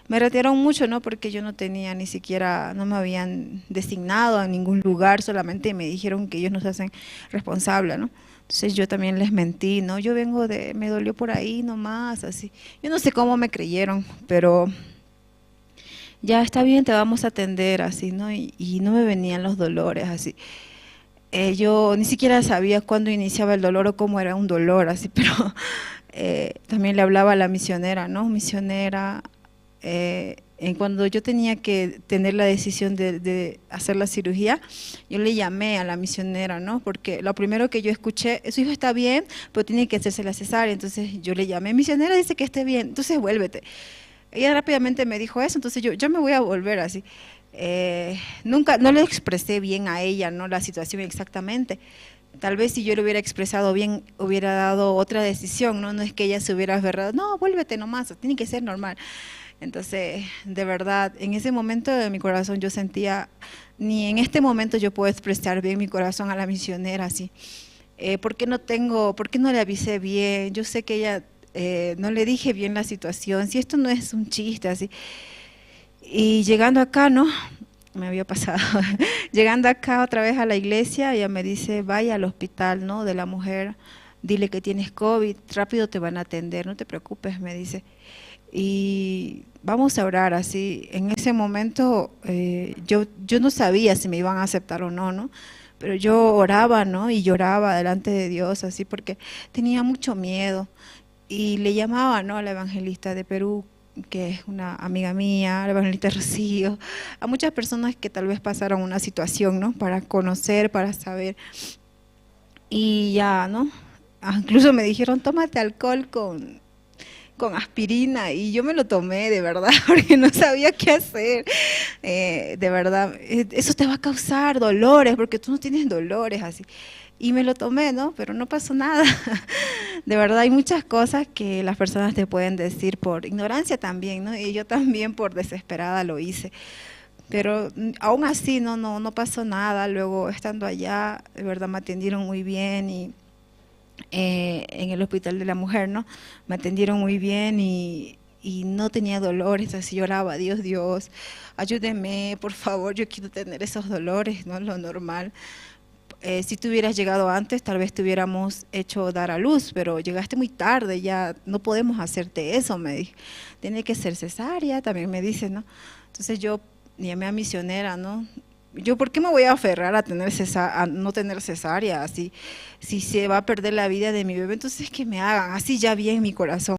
me retiraron mucho, ¿no? Porque yo no tenía ni siquiera, no me habían designado a ningún lugar, solamente me dijeron que ellos nos hacen responsable, ¿no? Entonces yo también les mentí, ¿no? Yo me dolió por ahí nomás, así. Yo no sé cómo me creyeron, pero ya está bien, te vamos a atender, así, ¿no? Y no me venían los dolores, así. Yo ni siquiera sabía cuándo iniciaba el dolor o cómo era un dolor, así, pero también le hablaba a la misionera, ¿no? Misionera, cuando yo tenía que tener la decisión de hacer la cirugía, yo le llamé a la misionera, ¿no? Porque lo primero que yo escuché, su hijo está bien, pero tiene que hacerse la cesárea. Entonces yo le llamé, misionera dice que esté bien, entonces vuélvete. Ella rápidamente me dijo eso, entonces yo me voy a volver así. No le expresé bien a ella, ¿no?, la situación exactamente, tal vez si yo lo hubiera expresado bien, hubiera dado otra decisión, ¿no? No es que ella se hubiera aferrado, no, vuélvete nomás, tiene que ser normal. Entonces, de verdad, en ese momento de mi corazón yo sentía, ni en este momento yo puedo expresar bien mi corazón a la misionera, así. ¿Por qué no le avisé bien? Yo sé que ella, no le dije bien la situación, si esto no es un chiste, así. Y llegando acá, ¿no? Me había pasado. Llegando acá otra vez a la iglesia, ella me dice, vaya al hospital, ¿no? De la mujer, dile que tienes COVID, rápido te van a atender, no te preocupes, me dice. Y vamos a orar así. En ese momento yo no sabía si me iban a aceptar o no, ¿no? Pero yo oraba, ¿no? Y lloraba delante de Dios, así, porque tenía mucho miedo. Y le llamaba, ¿no? A la evangelista de Perú, que es una amiga mía, la evangelista Rocío, a muchas personas que tal vez pasaron una situación, ¿no? Para conocer, para saber. Y ya, ¿no? Incluso me dijeron, tómate alcohol con aspirina, y yo me lo tomé de verdad porque no sabía qué hacer. De verdad, eso te va a causar dolores porque tú no tienes dolores, así. Y me lo tomé, ¿no? Pero no pasó nada. De verdad, hay muchas cosas que las personas te pueden decir por ignorancia también, ¿no? Y yo también por desesperada lo hice. Pero aún así no pasó nada. Luego, estando allá, de verdad me atendieron muy bien, y en el hospital de la mujer, ¿no? Me atendieron muy bien y no tenía dolores, así lloraba, Dios, ayúdeme, por favor, yo quiero tener esos dolores, ¿no? Lo normal. Si tú hubieras llegado antes, tal vez te hubiéramos hecho dar a luz, pero llegaste muy tarde, ya no podemos hacerte eso, me dije. Tiene que ser cesárea, también me dice, ¿no? Entonces yo llamé a misionera, ¿no? Yo, ¿por qué me voy a aferrar a no tener cesárea? Así, si se va a perder la vida de mi bebé, entonces que me hagan, así ya bien mi corazón.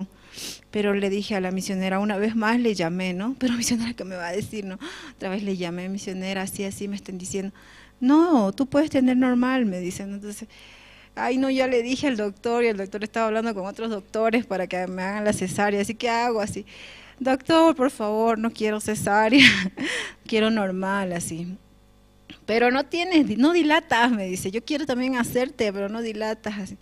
Pero le dije a la misionera, una vez más le llamé, ¿no? Pero misionera, ¿qué me va a decir, no? Otra vez le llamé, misionera, así me están diciendo. No, tú puedes tener normal, me dicen. Entonces, ay, no, ya le dije al doctor, y el doctor estaba hablando con otros doctores para que me hagan la cesárea, así que hago así. Doctor, por favor, no quiero cesárea, quiero normal, así. Pero no dilatas, me dice, yo quiero también hacerte, pero no dilatas, así.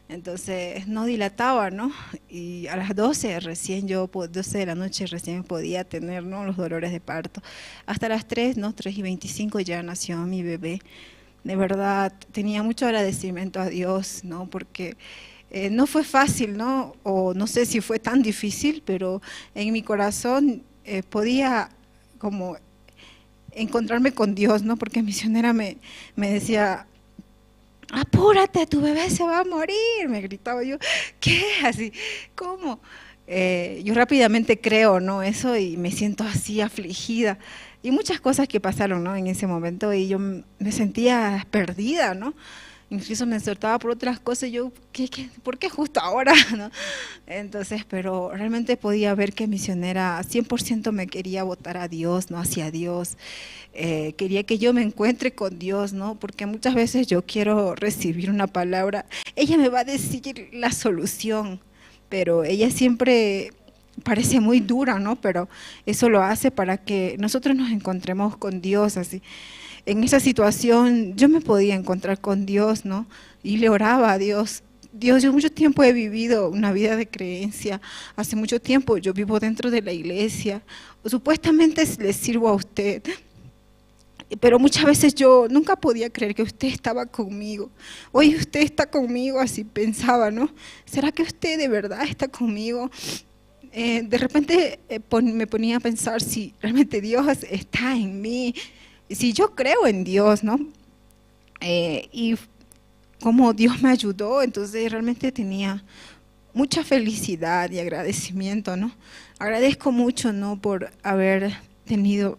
Entonces, no dilataba, ¿no? Y a las 12 de la noche recién podía tener, ¿no? Los dolores de parto. Hasta las 3, ¿no? 3:25 ya nació mi bebé. De verdad, tenía mucho agradecimiento a Dios, ¿no? Porque no fue fácil, ¿no? O no sé si fue tan difícil, pero en mi corazón podía como encontrarme con Dios, ¿no? Porque misionera me decía, apúrate, tu bebé se va a morir, me gritaba yo, ¿qué? Así, ¿cómo? Yo rápidamente creo, ¿no? Eso, y me siento así afligida, y muchas cosas que pasaron, ¿no? En ese momento, y yo me sentía perdida, ¿no? Incluso me soltaba por otras cosas, y yo, ¿por qué justo ahora? ¿No? Entonces, pero realmente podía ver que misionera 100% me quería botar a Dios, ¿no? Hacia Dios. Quería que yo me encuentre con Dios, ¿no? Porque muchas veces yo quiero recibir una palabra, ella me va a decir la solución, pero ella siempre parece muy dura, ¿no? Pero eso lo hace para que nosotros nos encontremos con Dios, así. En esa situación yo me podía encontrar con Dios, ¿no? Y le oraba a Dios. Dios, yo mucho tiempo he vivido una vida de creencia, hace mucho tiempo yo vivo dentro de la iglesia, supuestamente le sirvo a usted, pero muchas veces yo nunca podía creer que usted estaba conmigo. Hoy usted está conmigo, así pensaba, ¿no? ¿Será que usted de verdad está conmigo? De repente me ponía a pensar si realmente Dios está en mí, si yo creo en Dios, ¿no? Y cómo Dios me ayudó, entonces realmente tenía mucha felicidad y agradecimiento, ¿no? Agradezco mucho, ¿no? Por haber tenido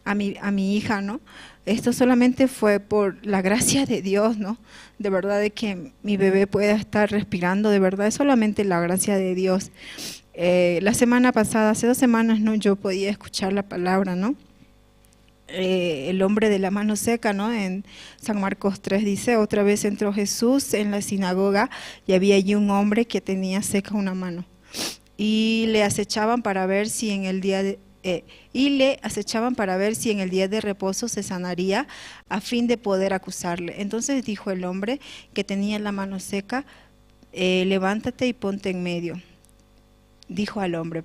a mi hija, ¿no? Esto solamente fue por la gracia de Dios, ¿no? De verdad, de que mi bebé pueda estar respirando, de verdad, es solamente la gracia de Dios. La semana pasada, hace 2 semanas, ¿no? Yo podía escuchar la palabra, ¿no? El hombre de la mano seca, ¿no? En San Marcos 3 dice, otra vez entró Jesús en la sinagoga y había allí un hombre que tenía seca una mano. Y le acechaban para ver si en el día y le acechaban para ver si en el día de reposo se sanaría a fin de poder acusarle. Entonces dijo el hombre que tenía la mano seca, levántate y ponte en medio. Dijo al hombre,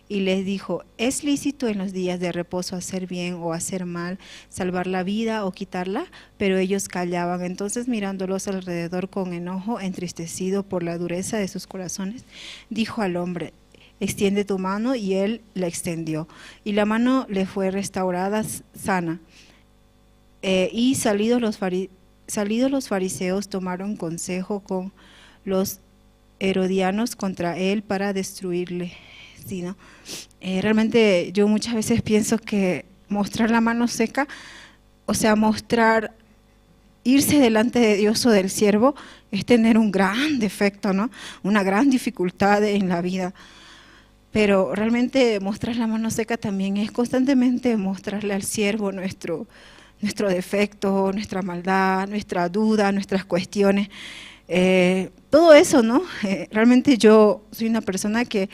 y les dijo, ¿es lícito en los días de reposo hacer bien o hacer mal, salvar la vida o quitarla? Pero ellos callaban. Entonces, mirándolos alrededor con enojo, entristecido por la dureza de sus corazones, dijo al hombre, extiende tu mano, y él la extendió. Y la mano le fue restaurada sana. Y salidos los fariseos, tomaron consejo con los herodianos contra él para destruirle. ¿Sí, no? Realmente yo muchas veces pienso que mostrar la mano seca, o sea, irse delante de Dios o del siervo, es tener un gran defecto, ¿no? Una gran dificultad en la vida. Pero realmente mostrar la mano seca también es constantemente mostrarle al siervo nuestro defecto, nuestra maldad, nuestra duda, nuestras cuestiones. Todo eso, ¿no? Realmente yo soy una persona que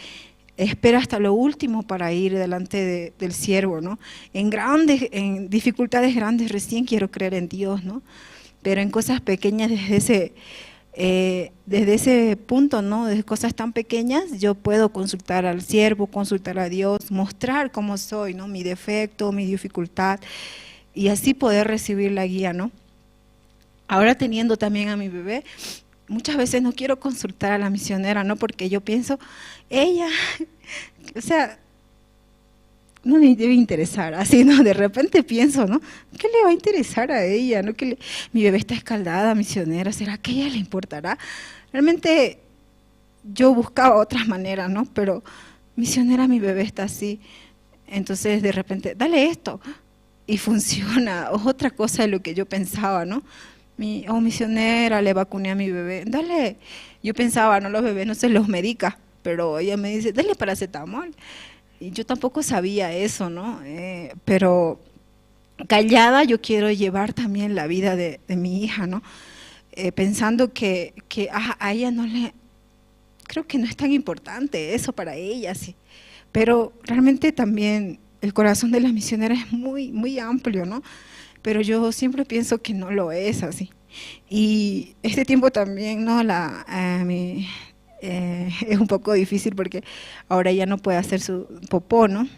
espera hasta lo último para ir delante del siervo, ¿no? En dificultades grandes recién quiero creer en Dios, ¿no? Pero en cosas pequeñas, desde ese punto, ¿no? Desde cosas tan pequeñas, yo puedo consultar al siervo, consultar a Dios, mostrar cómo soy, ¿no? Mi defecto, mi dificultad, y así poder recibir la guía, ¿no? Ahora teniendo también a mi bebé, muchas veces no quiero consultar a la misionera, ¿no? Porque yo pienso, ella, o sea, no le debe interesar, así, ¿no? De repente pienso, ¿no? ¿Qué le va a interesar a ella, no? Mi bebé está escaldada, misionera, ¿será que a ella le importará? Realmente yo buscaba otras maneras, ¿no? Pero misionera, mi bebé está así. Entonces de repente, dale esto, y funciona, o otra cosa de lo que yo pensaba, ¿no? Misionera, le vacuné a mi bebé, dale. Yo pensaba, no, los bebés no se los medica, pero ella me dice, dale paracetamol. Y yo tampoco sabía eso, ¿no? Pero callada yo quiero llevar también la vida de mi hija, ¿no? Pensando que a ella no le, creo que no es tan importante eso para ella, sí. Pero realmente también el corazón de las misioneras es muy, muy amplio, ¿no? Pero yo siempre pienso que no lo es así. Y este tiempo también, ¿no? Es un poco difícil porque ahora ella no puede hacer su popó, ¿no?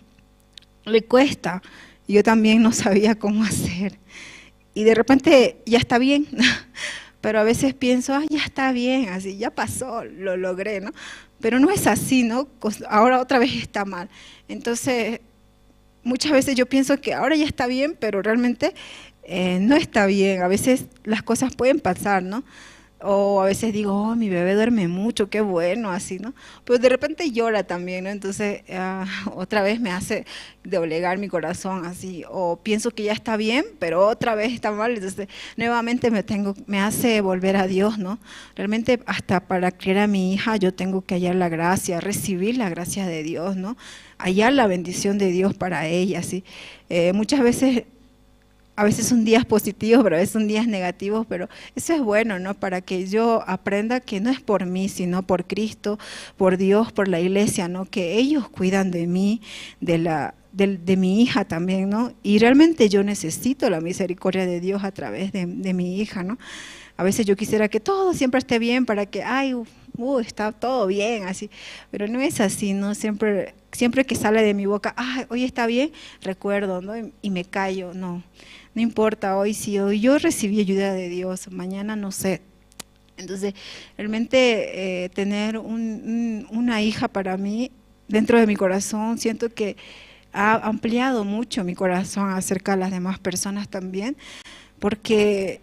Le cuesta. Yo también no sabía cómo hacer. Y de repente ya está bien, pero a veces pienso, ya está bien, así, ya pasó, lo logré, ¿no? Pero no es así, ¿no? Ahora otra vez está mal. Entonces, muchas veces yo pienso que ahora ya está bien, pero realmente no está bien. A veces las cosas pueden pasar, ¿no? O a veces digo, oh, mi bebé duerme mucho, qué bueno, así, ¿no? Pero de repente llora también, ¿no? Entonces, otra vez me hace doblegar mi corazón, así. O pienso que ya está bien, pero otra vez está mal. Entonces, nuevamente me hace volver a Dios, ¿no? Realmente, hasta para creer a mi hija, yo tengo que hallar la gracia, recibir la gracia de Dios, ¿no? Hallar la bendición de Dios para ella, ¿sí? Muchas veces, a veces son días positivos, pero a veces son días negativos, pero eso es bueno, ¿no? Para que yo aprenda que no es por mí, sino por Cristo, por Dios, por la iglesia, ¿no? Que ellos cuidan de mí, de mi hija también, ¿no? Y realmente yo necesito la misericordia de Dios a través de mi hija, ¿no? A veces yo quisiera que todo siempre esté bien para que, está todo bien, así, pero no es así, ¿no? Siempre que sale de mi boca, hoy está bien, recuerdo, ¿no? Y me callo, no importa, hoy yo recibí ayuda de Dios, mañana no sé. Entonces, realmente tener una hija para mí, dentro de mi corazón, siento que ha ampliado mucho mi corazón acerca de las demás personas también,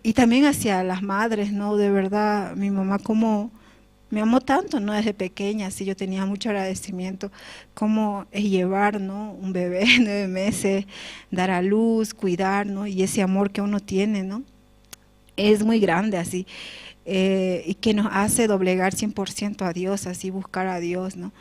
y también hacia las madres, ¿no? De verdad, mi mamá como me amó tanto, ¿no? Desde pequeña, sí, yo tenía mucho agradecimiento, cómo es llevar, ¿no? Un bebé, 9 meses, dar a luz, cuidar, ¿no? Y ese amor que uno tiene, ¿no? Es muy grande, así, y que nos hace doblegar 100% a Dios, así, buscar a Dios, ¿no?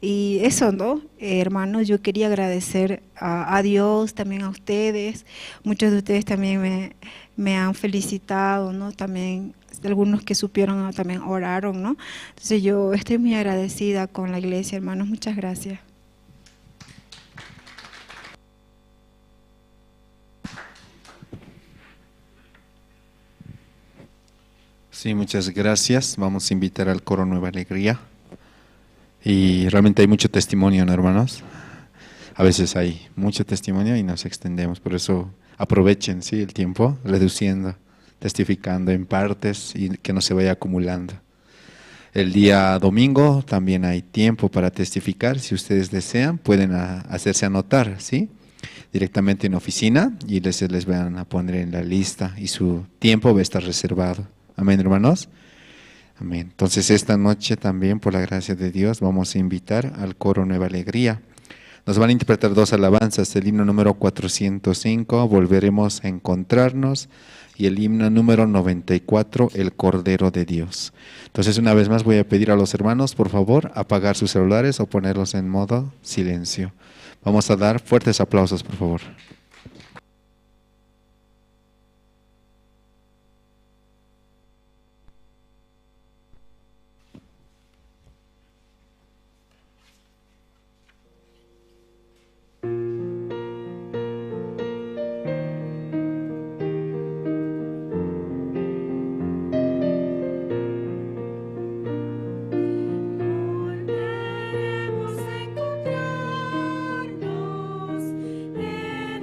Y eso, ¿no? Hermanos, yo quería agradecer a Dios, también a ustedes, muchos de ustedes también me han felicitado, ¿no? También algunos que supieron también oraron, ¿no? Entonces yo estoy muy agradecida con la iglesia, hermanos, muchas gracias. Sí, muchas gracias. Vamos a invitar al coro Nueva Alegría. Y realmente hay mucho testimonio, ¿no, hermanos? A veces hay mucho testimonio y nos extendemos, por eso aprovechen, ¿sí?, el tiempo, reduciendo, testificando en partes y que no se vaya acumulando. El día domingo también hay tiempo para testificar. Si ustedes desean, pueden hacerse anotar, ¿sí?, directamente en oficina y les van a poner en la lista y su tiempo va a estar reservado. Amén, hermanos. Amén. Entonces esta noche también, por la gracia de Dios, vamos a invitar al coro Nueva Alegría. Nos van a interpretar 2 alabanzas, el himno número 405, Volveremos a encontrarnos, y el himno número 94, El Cordero de Dios. Entonces una vez más voy a pedir a los hermanos, por favor, apagar sus celulares o ponerlos en modo silencio. Vamos a dar fuertes aplausos, por favor. Volveremos a encontrarnos en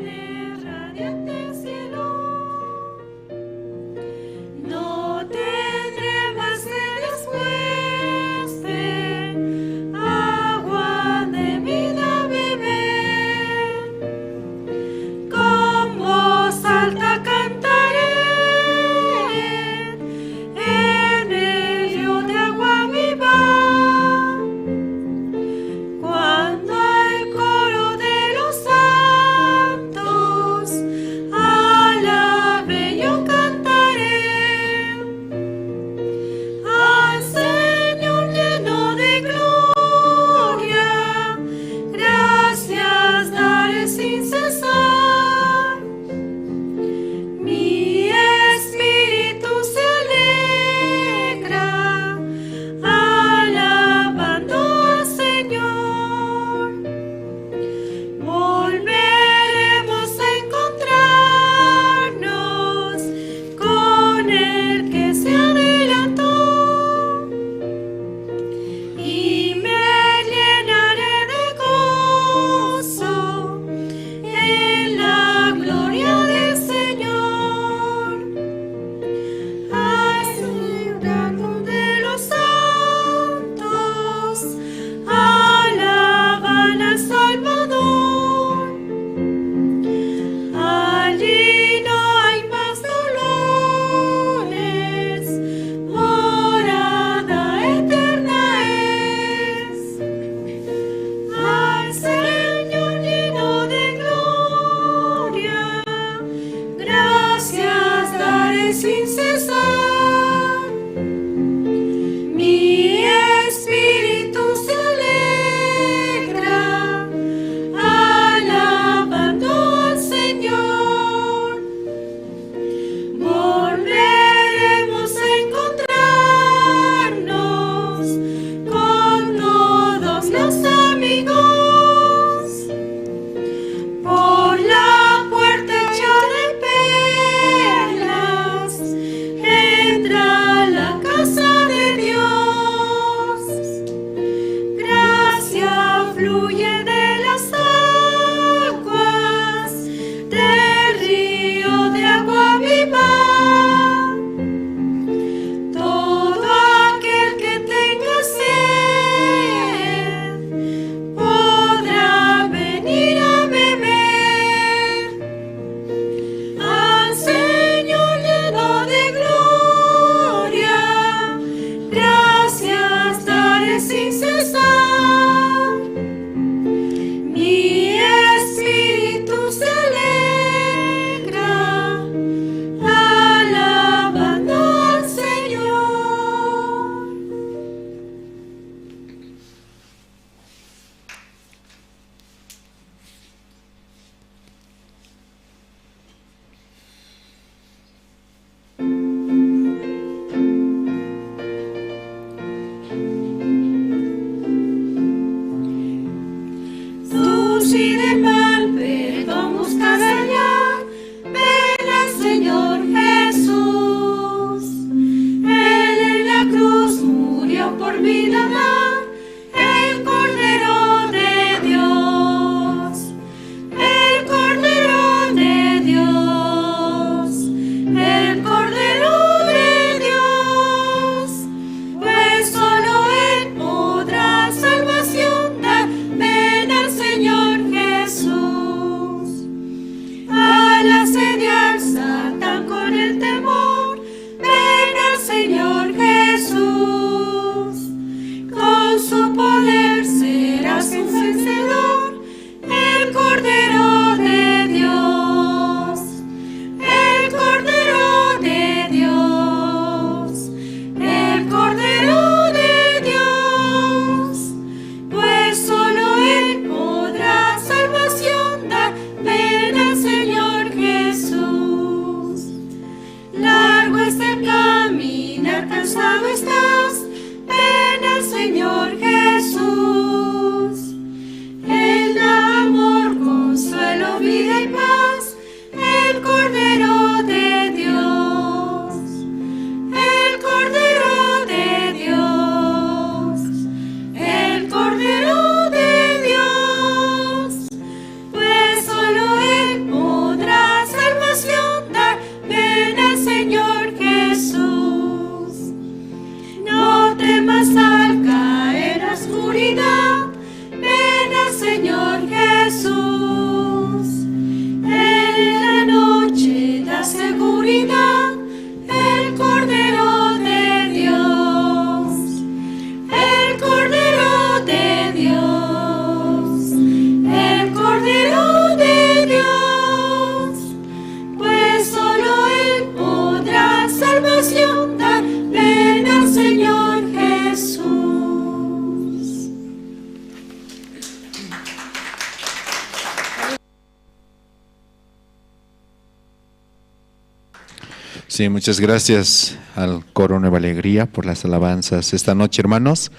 Sí, muchas gracias al Coro Nueva Alegría por las alabanzas. Esta noche, hermanos,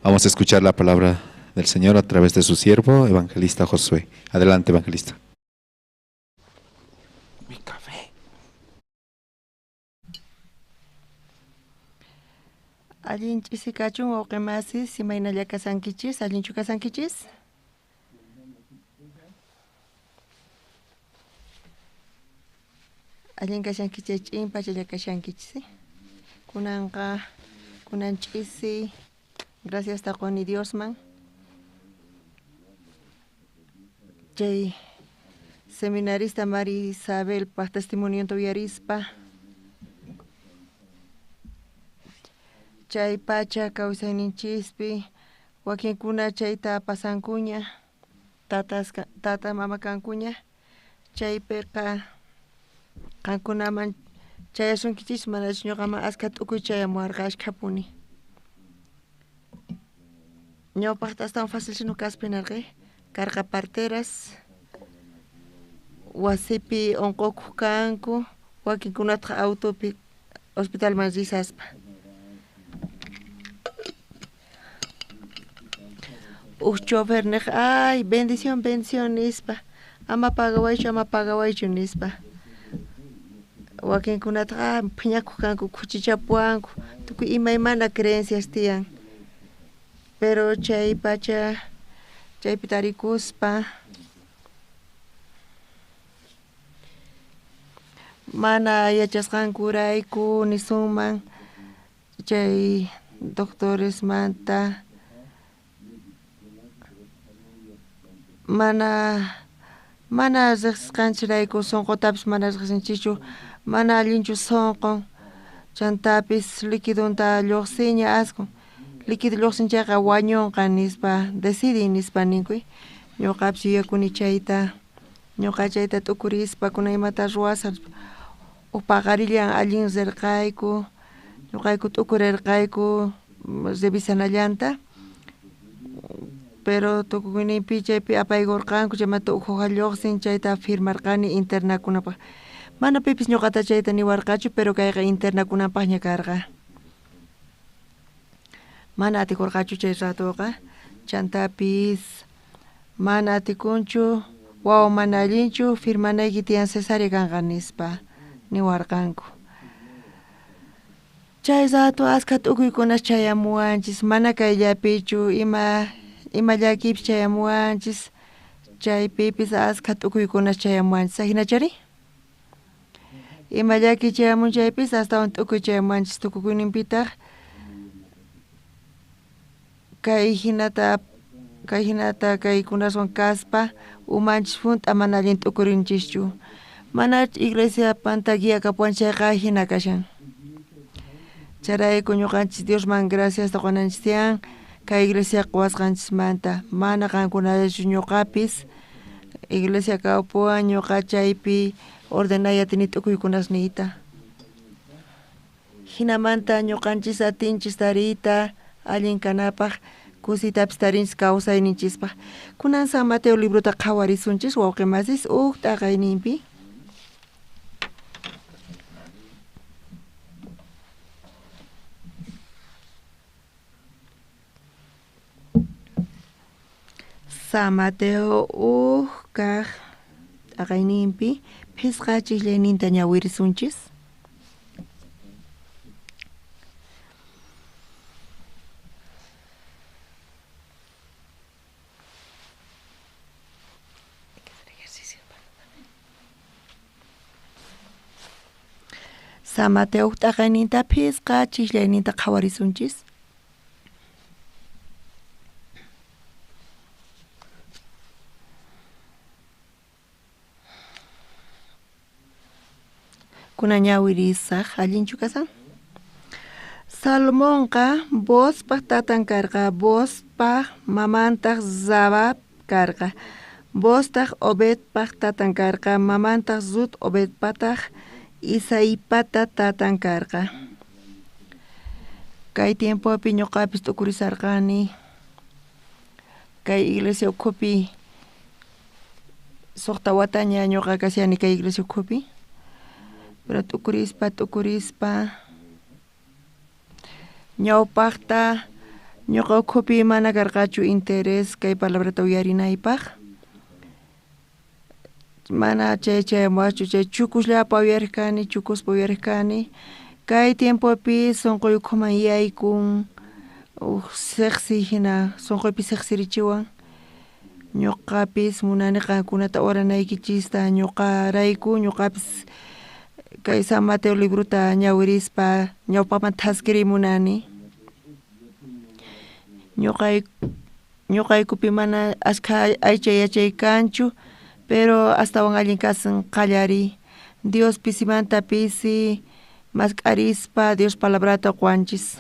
vamos a escuchar la palabra del Señor a través de su siervo, evangelista Josué. Adelante, evangelista. Mi café. Allinch'isi kachun uqimasis imaynalla kasankichis, allinchu kasankichis? Allin kashankichis ch'impachalla kashankichis. Kunanqa kunanch'isi gracias taquni Diosman. Chay seminarista María Isabel pa testimonio tuyarispa. Chay pacha kawsayninchispi wakinkuna chayta pasankuña tata mama kankuña chaypiqa kankunaman chayasunkichis manachu ñuqaman askha t'ukuy chayamuwarqa ashkhapuni. Ñawpaqta astawan fácil sino kaspinarqi karqa parteras wasipi unqukuq kanku wakinkunataqa autopi hospitalman risaspa. Chofer ay bendición nispa ama pagawaychu nispa wakinkunataqa phiñakuq kanku kuchichapuwanku tukuy imaymana creencias tiyan pero chay pacha chaypi tarikuspa mana yachasqankurayku nisunman chay doctores manta mana riqsisqanchirayku sunqutapish mana riqsinchichu mana allinchu sunqun chantapis liquidunta lluqsiña asqun liquido lluqsinchayqa wañunqa nispa decidi nispa ninkuy ñuqapish yuyakuni chayta ñuqa chayta t'ukurispa kunan imata ruwasaq paqarillan allin rirqayku ñuqayku t'ukurirqayku revisanallanta pero tukuyninpi chaypi apaygurqanku chayman t'ukuqa lluqsin chayta firmarqani internakunapaq mana pipis ñuqata chayta niwarqachu pero kayqa internakunapaqña karqa mana atikurqachu chay ratuqa chantapis mana atikunchu wawa mana allinchu firmanayki tiyan cesárea kanqa nispa niwarqanku chay ratu askha t'ukuykunash chayamuwanchis mana kayllapichu ima llakipish chayamuwanchis chaypipis askha t'ukuykunash chayamuwanchis hinachari ima llaki chayamunchaypis astawan t'ukuy chayamuwanchis tukukuyninpitaq kay hinata kaykunaswan kaspa umanchis funt'a mana allin t'ukurinchischu mana iglesia panta guía kapuanchayqa hina kashan charayku ñuqanchis Diosman gracias taqunanchis tiyan kay iglesia quwasqanchismanta mana qankunallachu ñuqapis iglesia kawpuwan ñuqa chaypi ordenayatini t'ukuykunas niyta hinamanta ñuqanchis atinchis tariyta allin kanapaq kusitapis tarinchis kawsayninchispaq kunan San Mateo libruta qhawarisunchis wawqimasis taqayninpi San Mateo kaq taqayninpi phisqa chiklayninta ñawirisunchis San Mateo taqayninta phisqa chiklayninta qhawarisunchis kuna ñawirisaq allinchu kasan Salmonqa Bospaq tatan karqa Bospaq mamantaq Zabab karqa Bostaq Obedpaq tatan karqa mamantaq Zut Obedpataq Isaipata tatan karqa kay tiempopi ñuqapis t'ukurisarqani kay iglesia ukhupi suqta wataña ñuqa kasiani kay iglesia ukhupi pero tukurispa ñawpaqta ñuqa ukhupi mana karqachu interés kay palabrata uyarinaypaq mana chay chukuslapa uyarikkani chukuspa uyarikkani kay tiempopi sunquy ukhuman yaykun seqsi hina sunquypi seqsirichiwan ñuqapis munani qankunata oranaykichista ñuqapis kay San Mateo libruta ñawirispa ñawpaman taskirimunani ñuqaykupi mana ashka aycha yachaykanchu pero astawan allin kasan qallari Dios pisimanta pisi masqarispa Dios palabrata quanchis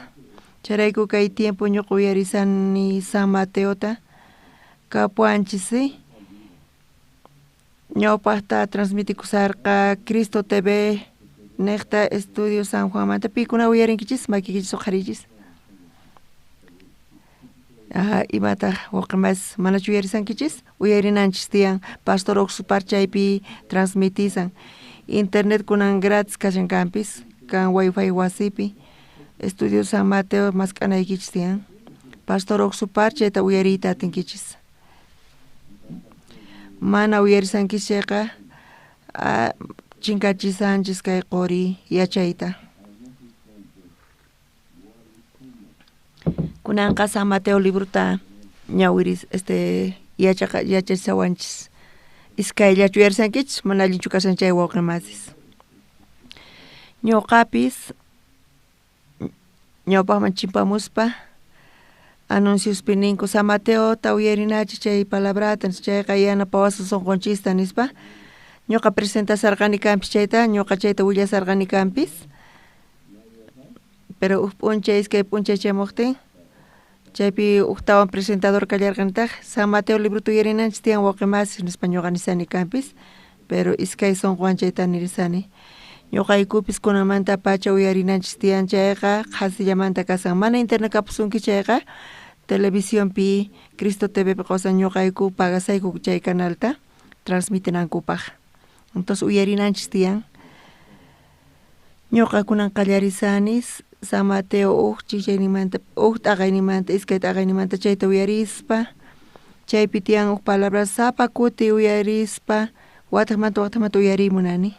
charayku kay tiempo ñuqa uyarisani San Mateota kapuanchis ñawpaqta transmitikusarqa Cristo TV neqta estudio San Juan manta pikuna uyarinkichis makikichis uqharichis imataq waqmas manachu uyarisankichis uyarinanchis tiyan Pastor Oxu parchaypi transmitisan internet kunan gratis kashankampis kan wifi wasipi estudio San Mateo masq'anaykichis tiyan Pastor Oxu parchayta uyariyta atinkichis mana uyarisankishayqa chinkachisanchis kay quri yachayta kunanqa San Mateo libruta ñawiris yachachisawanchis iskayllachu uyarisankichis mana allinchu kashan chay wawqimasis ñuqapis ñawpaqman chimpamuspa anunciospi ninku San Mateo ta uyarinachi chay palabrata chayqa yana pawasa sunqunchista nispa ñuqa presentasarqani kampis chayta ñuqa chayta willasarqani kampis pero p'unchay iskay p'unchay chamuqtin chaypi uktawan presentador kallarqanitaq San Mateo libruta uyarinanchis tiyan wawqimasis nispa ñuqa nisani kampis pero iskay sunquwan chayta nirisani ñuqaykupis kunamanta pacha uyarinanchis tiyan chayqa qasillamanta kasan mana internet kapusunki chayqa televisionpi Cristo TVpi qawsan ñuqayku pagasayku chay canalta transmitinankupaq entonces uyarinanchis tiyan ñuqa kunan qallarisanis San Mateo chichaynimanta t'aqaynimanta iskay t'aqaynimanta chayta uyarispa chaypi tiyan palabras sapa kuti uyarispa wataqmanta uyarimunani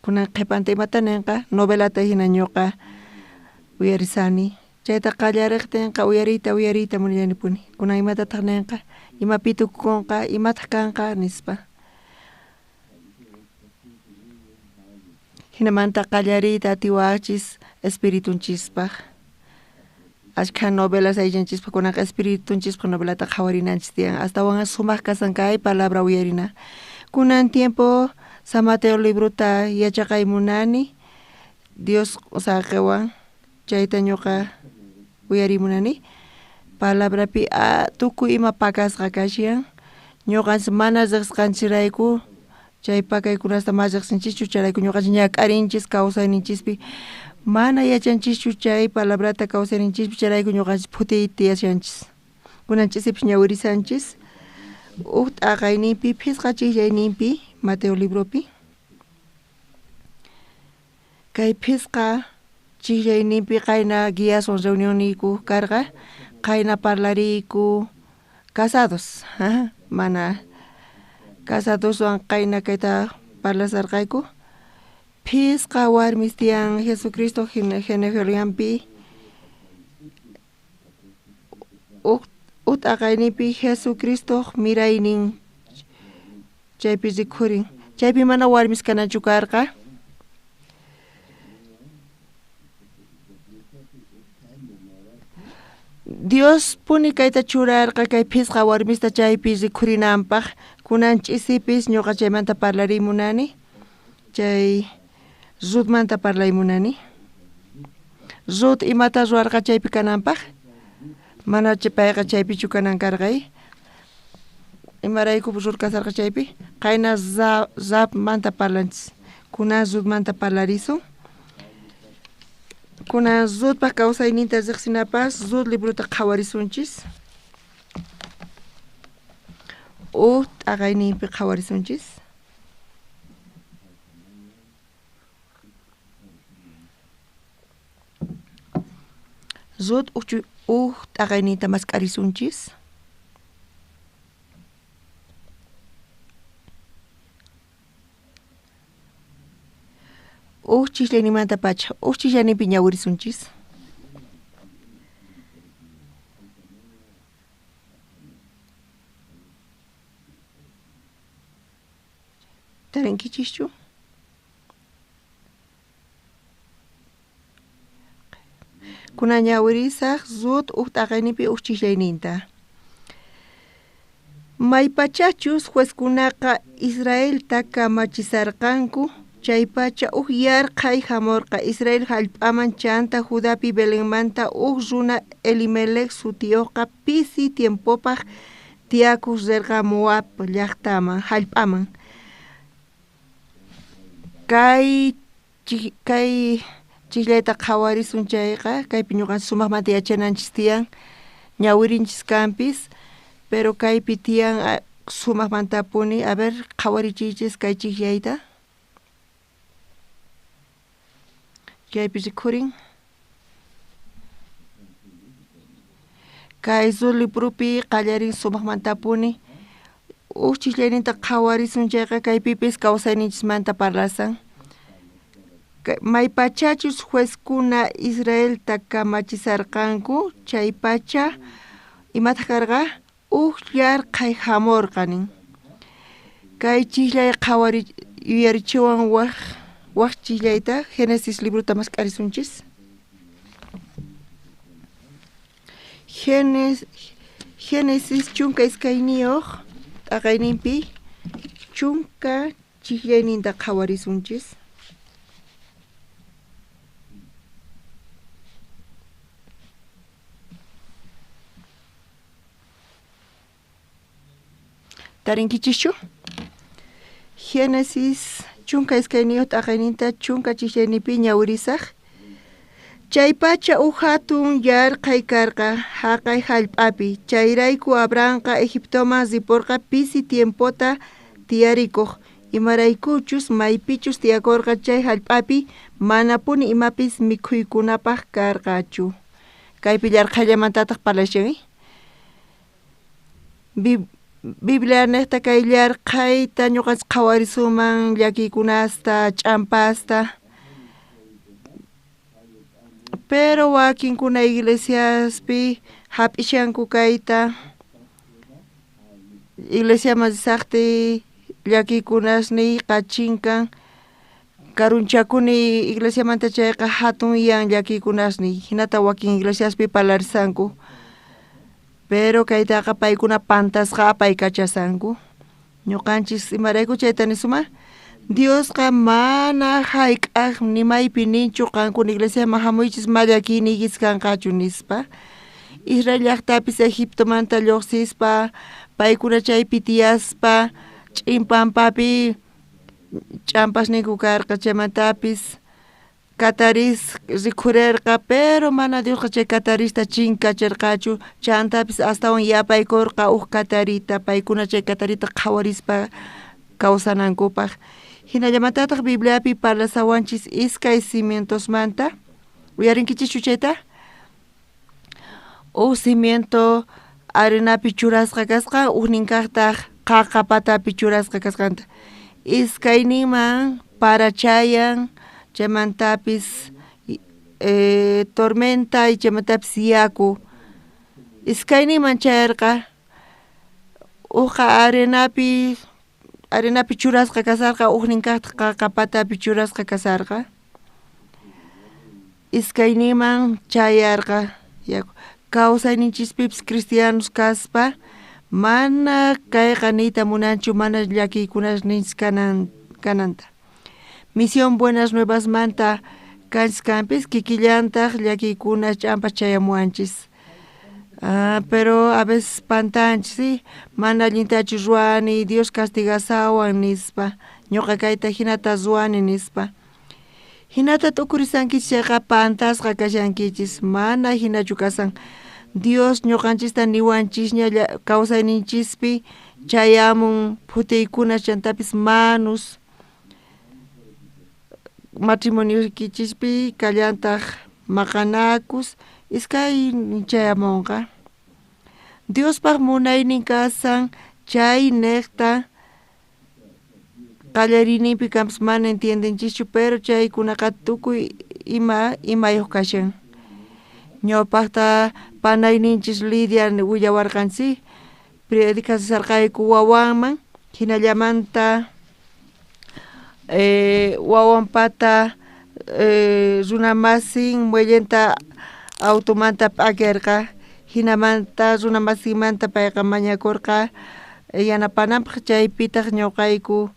kunan qhipanta imata ninqa novelata hina ñuqa uyarisani chayta qallariqtinqa uyariyta munillanipuni kunan imatataq ninqa imapi tukukunqa imataq kanqa nispa hinamanta qallariyta atiwachis espiritunchispaq ashkha novelas ayllanchispaq kunanqa espiritunchispaq novelata qhawarinanchis tiyan astawan sumaq kasan kay palabra uyarina kunan tiempo San Mateo libruta yachaqaymunani Dios qewan chayta ñuqa uyarimunani palabrapi tukuy ima pakasqa kashan ñuqanchis mana riqsqanchirayku chay pakaykunasta mallaqsinchikchu charayku ñuqanchis ñak'arinchis kawsayninchispi mana yachanchischu chay palabrata kawsayninchispi charayku ñuqanchis phutiyta yashanchis kunan ch'isipish ñawirisanchis t'aqayninpi phisqa chillayninpi Mateo libropi kay phisqa chillayninpi qayna guiason reunioniyku karqa qayna parlariyku casados mana casadoswan qayna kayta parlasarqayku phisqa warmis tiyan Jesucristo geneferianpi t'aqayninpi Jesucristo miraynin chaypi rikhurin chaypi mana warmis kananchu karqa Dios puni kayta churarqa kay phisqa warmista chaypi rikhurinanpaq kunan ch'isipis ñuqa chaymanta parlarimunani chay Ruthmanta parlaymunani Ruth imata ruwarqa chaypi kananpaq mana payqa chaypichu kanan karqay imarayku rurkasarqa chaypi qayna manta parlanchis kunan Ruthmanta parlarisun kunan Ruthpaq kawsayninta riqsinapas Ruth libruta qhawarisunchis t'aqayninpi qhawarisunchis zut t'aqayniyta mask'arisunchis. Chislaynimanta pacha chisllaynipi ñawirisunchis. Tarinkichischu? Kuna ñawirisaq zut t'aqaynipi chishlayninta. Maypachachus juezkunaqa Israelta kamachisarqanku. Chaypacha yarqay hamurqa Israel hallp'aman chanta Judapi Belenmanta runa Elimelech sutiyuqqa pisi tiempopaq tiyakuq rirqa Moab llaqtaman hallp'aman. Kay chiklayta qhawarisun chayqa kaypi ñuqanchis sumaqmanta yachananchis tiyan ñawirinchis kanpis pero kaypi tiyan sumaqmantapuni a ver qhawarichiychis kay chiklayta. Kaypi rikhurin kay zul librupi qallarin sumaqmantapuni chiklayninta qhawarisun chayqa kaypipis kawsayninchismanta parlasan. Maypachachus juezkuna Israelta kamachisarqanku chaypacha imataq karqa yarqay hamurqanin. Kay chiklay qhawari yuyarichiwan waq chiklayta Génesis libruta mask'arisunchis. Génesis chunka iskayniyuq t'aqayninpi chunka chiklayninta qhawarisunchis. Tarinkichischu? Génesis chunka iskayniyuq t'aqayninta chunka chiklaynipi ñawirisaq. Chaypacha hatun yarqay karqa haqay hallp'api. Chayrayku Abrahamqa Egiptoman ripurqa pisi tiempota tiyarikuq. Imaraykuchus maypichus tiyakurqa chay hallp'api manapuni imapis mikhuykunapaq karqachu. Kaypi yarqallamantataq parlashan. Biblia niqta kay yarqayta ñuqanchis qhawarisuman llakikunasta ch'ampasta. Pero wakinkuna iglesiaspi hap'ishanku kayta iglesiaman risaqti llakikunasni qachinkan karunchakuni iglesiamanta chayqa hatun yan llakikunasni hinata wakin iglesiaspi parlarisanku. Pero kaytaqa paykuna pantasqa apaykachasanku. Ñuqanchis imarayku chayta nisuma Diosqa mana hayk'aq nimaypi ninchu qankuna iglesiaman hamuychis mallakinigis kanqachu nispa. Israel llaqtapis Egiptomanta lluqsispa paykuna chaypi tiyaspa ch'inpampapi ch'ampasninku karqa chaymantapis Kataris rikhurirqa pero mana Diosqa chay katarista chinkachirqachu chantapis astawan yapaykurqa katarita paykuna chay katarita qhawarispa kawsanankupaq. Hinallamantataq Bibliapi parlasawanchis iskay cimientosmanta uyarinkichis chayta? Cimiento arenapi churasqa kasqa ninkaqtaq qaqapatapi churasqa kasqanta. Iskayninman parachayan chaymantapis tormenta y chaymantapis yaku. Iskayninman chayarqa arenapi churasqa kasarqa ninkaqtaq qaqapatapi churasqa kasarqa. Iskayninman chayarqa yaku. Kawsayninchispipis cristianos kaspa mana kayqa niyta munanchu mana llakiykunasninchis kananta. Misión Buenas Nuevas manta kanchis kanpis kikillantaq llakiykunas ch'ampas chayamuanchis. Pero a veces pantanchis ¿sí? Mana allintachu ruwani Dios castigasawan nispa ñuqa kayta hinata ruwani nispa. Hinata tukurisankichis chayqa pantasqa kashankichis mana hinachu kasan. Dios ñuqanchista niwanchisña kawsayninchispi chayamun phutiykunas chantapis manus matrimonio kichispi kallantaq maqanakus iskay chayamunqa. Diospaq munaynin kasan chay nekta qallariyninpi kanpas mana entiendenchischu, pero chaykunaqa tukuy imayuq kashan. Ñawpaqta panayninchis Lidia willawarqanchik predicasarqayku wawanman, hinallamanta wawanpata runamasin muellenta automanta p'akirqa, hinamanta runamasinmanta payqa mañakurqa yanapananpaq, chaypitaq ñawqayku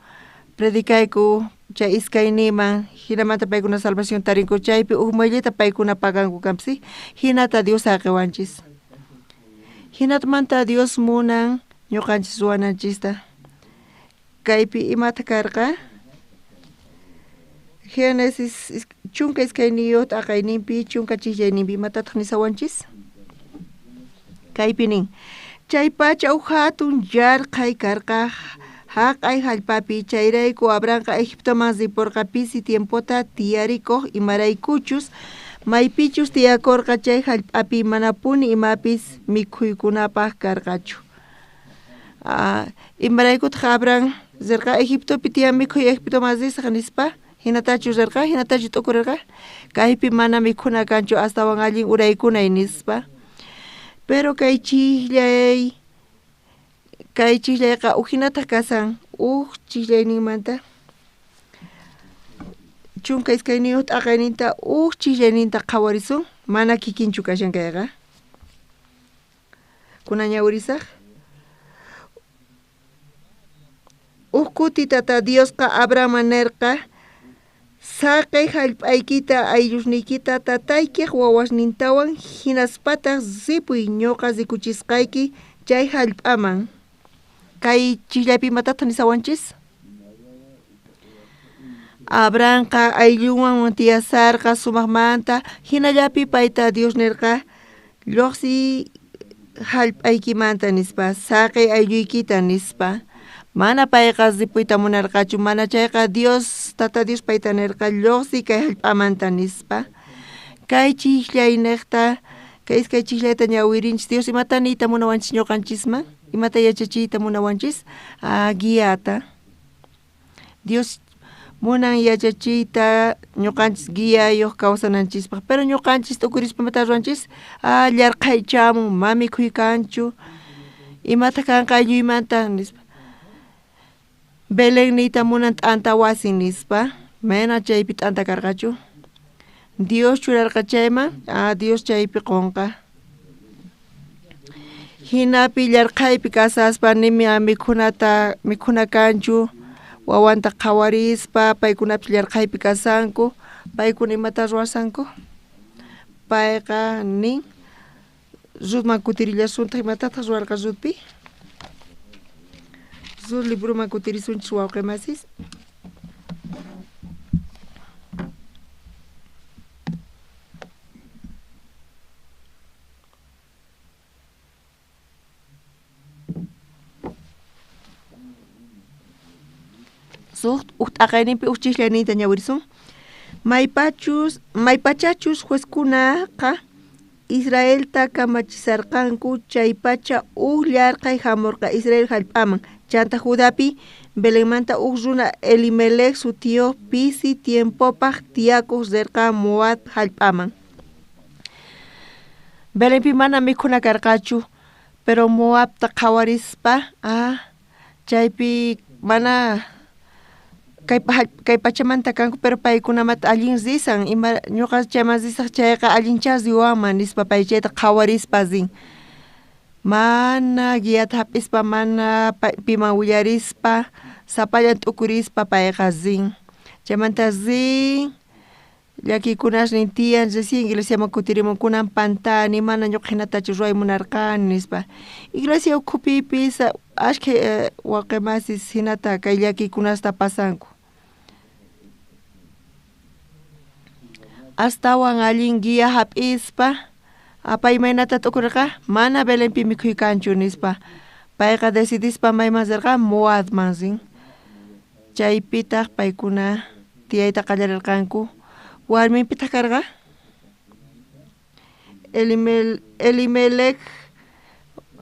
predicayku chay iskayniman, hinamanta paykuna salvación tarinku, chaypi muelleta paykuna paganku kanpis, hinata Dios haqiwanchis. Hinatmanta Dios munan ñuqanchis ruwananchista. Kaypi imata karqa, Génesis chunka iskayniyuq t'aqayninpi, chunka chiklayninpi imatataq nisawanchis. Kaypi nin, chay pacha hatun yarqay karqa haqay hallpapi, chayrayku Abrahamqa Egiptoman ripurqa pisi tiempota tiyarikuq imaraykuchus maypichus tiyakurqa chay hallp'api manapuni imapis mikhuykunapaq karqachu. Imaraykutaq Abraham rirqa Egiptopi tiyan mikhuy Egiptoman risaq nispa, hinatachu rirqa, hinatachu t'ukurirqa, kaypi mana mikhuna kanchu astawan allin uraykunay nispa. Pero kay chiklayqa uhinata kasan, chiklayninmanta chunka iskayniyuq t'aqayninta chiklayninta qhawarisun, mana kikinchu kashan kayqa. Kunan ñawirisaq. Kuti tata Diosqa Abraham nerqa, saqay hallp'aykita ayllusniykita tataykiq wawasnintawan hinaspataq ripuy ñuqa rikuchisqayki chay hallp'aman. Kay chiklaypi imatataq nisawanchis? Abrahamqa aylluwan tiyasarqa sumaqmanta, hinallapi payta Dios nerqa lluqsi hallp'aykimanta nispa, saqay aylluykita nispa. Mana payqa ripuyta munarqachu, mana chayqa Dios, tata Dios payta nerqa lluqsi kay hallp'amanta nispa. Kay chiklay niqta, kay iskay chiklayta ñawirinchis, Dios imata niyta munawanchis ñuqanchisman, imata yachachiyta munawanchis, guiata. Dios munan yachachiyta ñuqanchis guiayuq kawsananchispaq, pero ñuqanchis t'ukurispa imata ruranchis, llarqaychamun, ma mikhuykanchu, imata kanqa aylluymanta nispa. Belén niyta munan t'anta wasi nispa, mana chaypi t'anta karqachu. Dios churarqa chayman, Dios chaypi qunqa. Hinapi llarqaypi kasaspa nimi mikhuna kanchu, wawanta qhawarispa, paykunapi llarqaypi kasanku, paykuna imata ruwasanku. Payqa nin, Ruthman kutirillasunta imatataq ruwarqa Ruthpi? Ruth libruman kutirisunchis wawqimasis. T'aqayninpi chiklayninta ñawirisun. Maypachachus juezkunaqa Israelta kamachisarqanku, chay pacha llarqay hamurqa Israel hallp'aman, chanta Judapi Belenmanta runa Elimelech sutiyuq pisi tiempopaq tiyakuq rirqa Moab hallp'aman. Belenpi mana mikhuna karqachu, pero Moabta qhawarispa, chaypi mana kay pachamanta kanku, pero paykunamanta allin risan, ñuqa chayman risaq chayqa allinchas riwanman nispa pay chayta qhawarispa rin. Mana guiata hapispa, mana piman willarispa, sapallan t'ukurispa payqa rin. Chaymanta rin, llakikunarin tiyan recién iglesiaman kutirimun kunan pantani, mana ñuqa hinatachu ruway munarqani nispa. Iglesia ukhupipis ashkay waqaymasis hinata kay llakikunasta pasanku. Astawan allin guía hap'ispa, paymaynata t'ukurqa mana Belenpi mikhuykanchu nispa, payqa decidispa mayman rirqa Moabman rin. Chaypitaq paykuna tiyayta qallarirqanku. Warminpitaq karqa Elimelech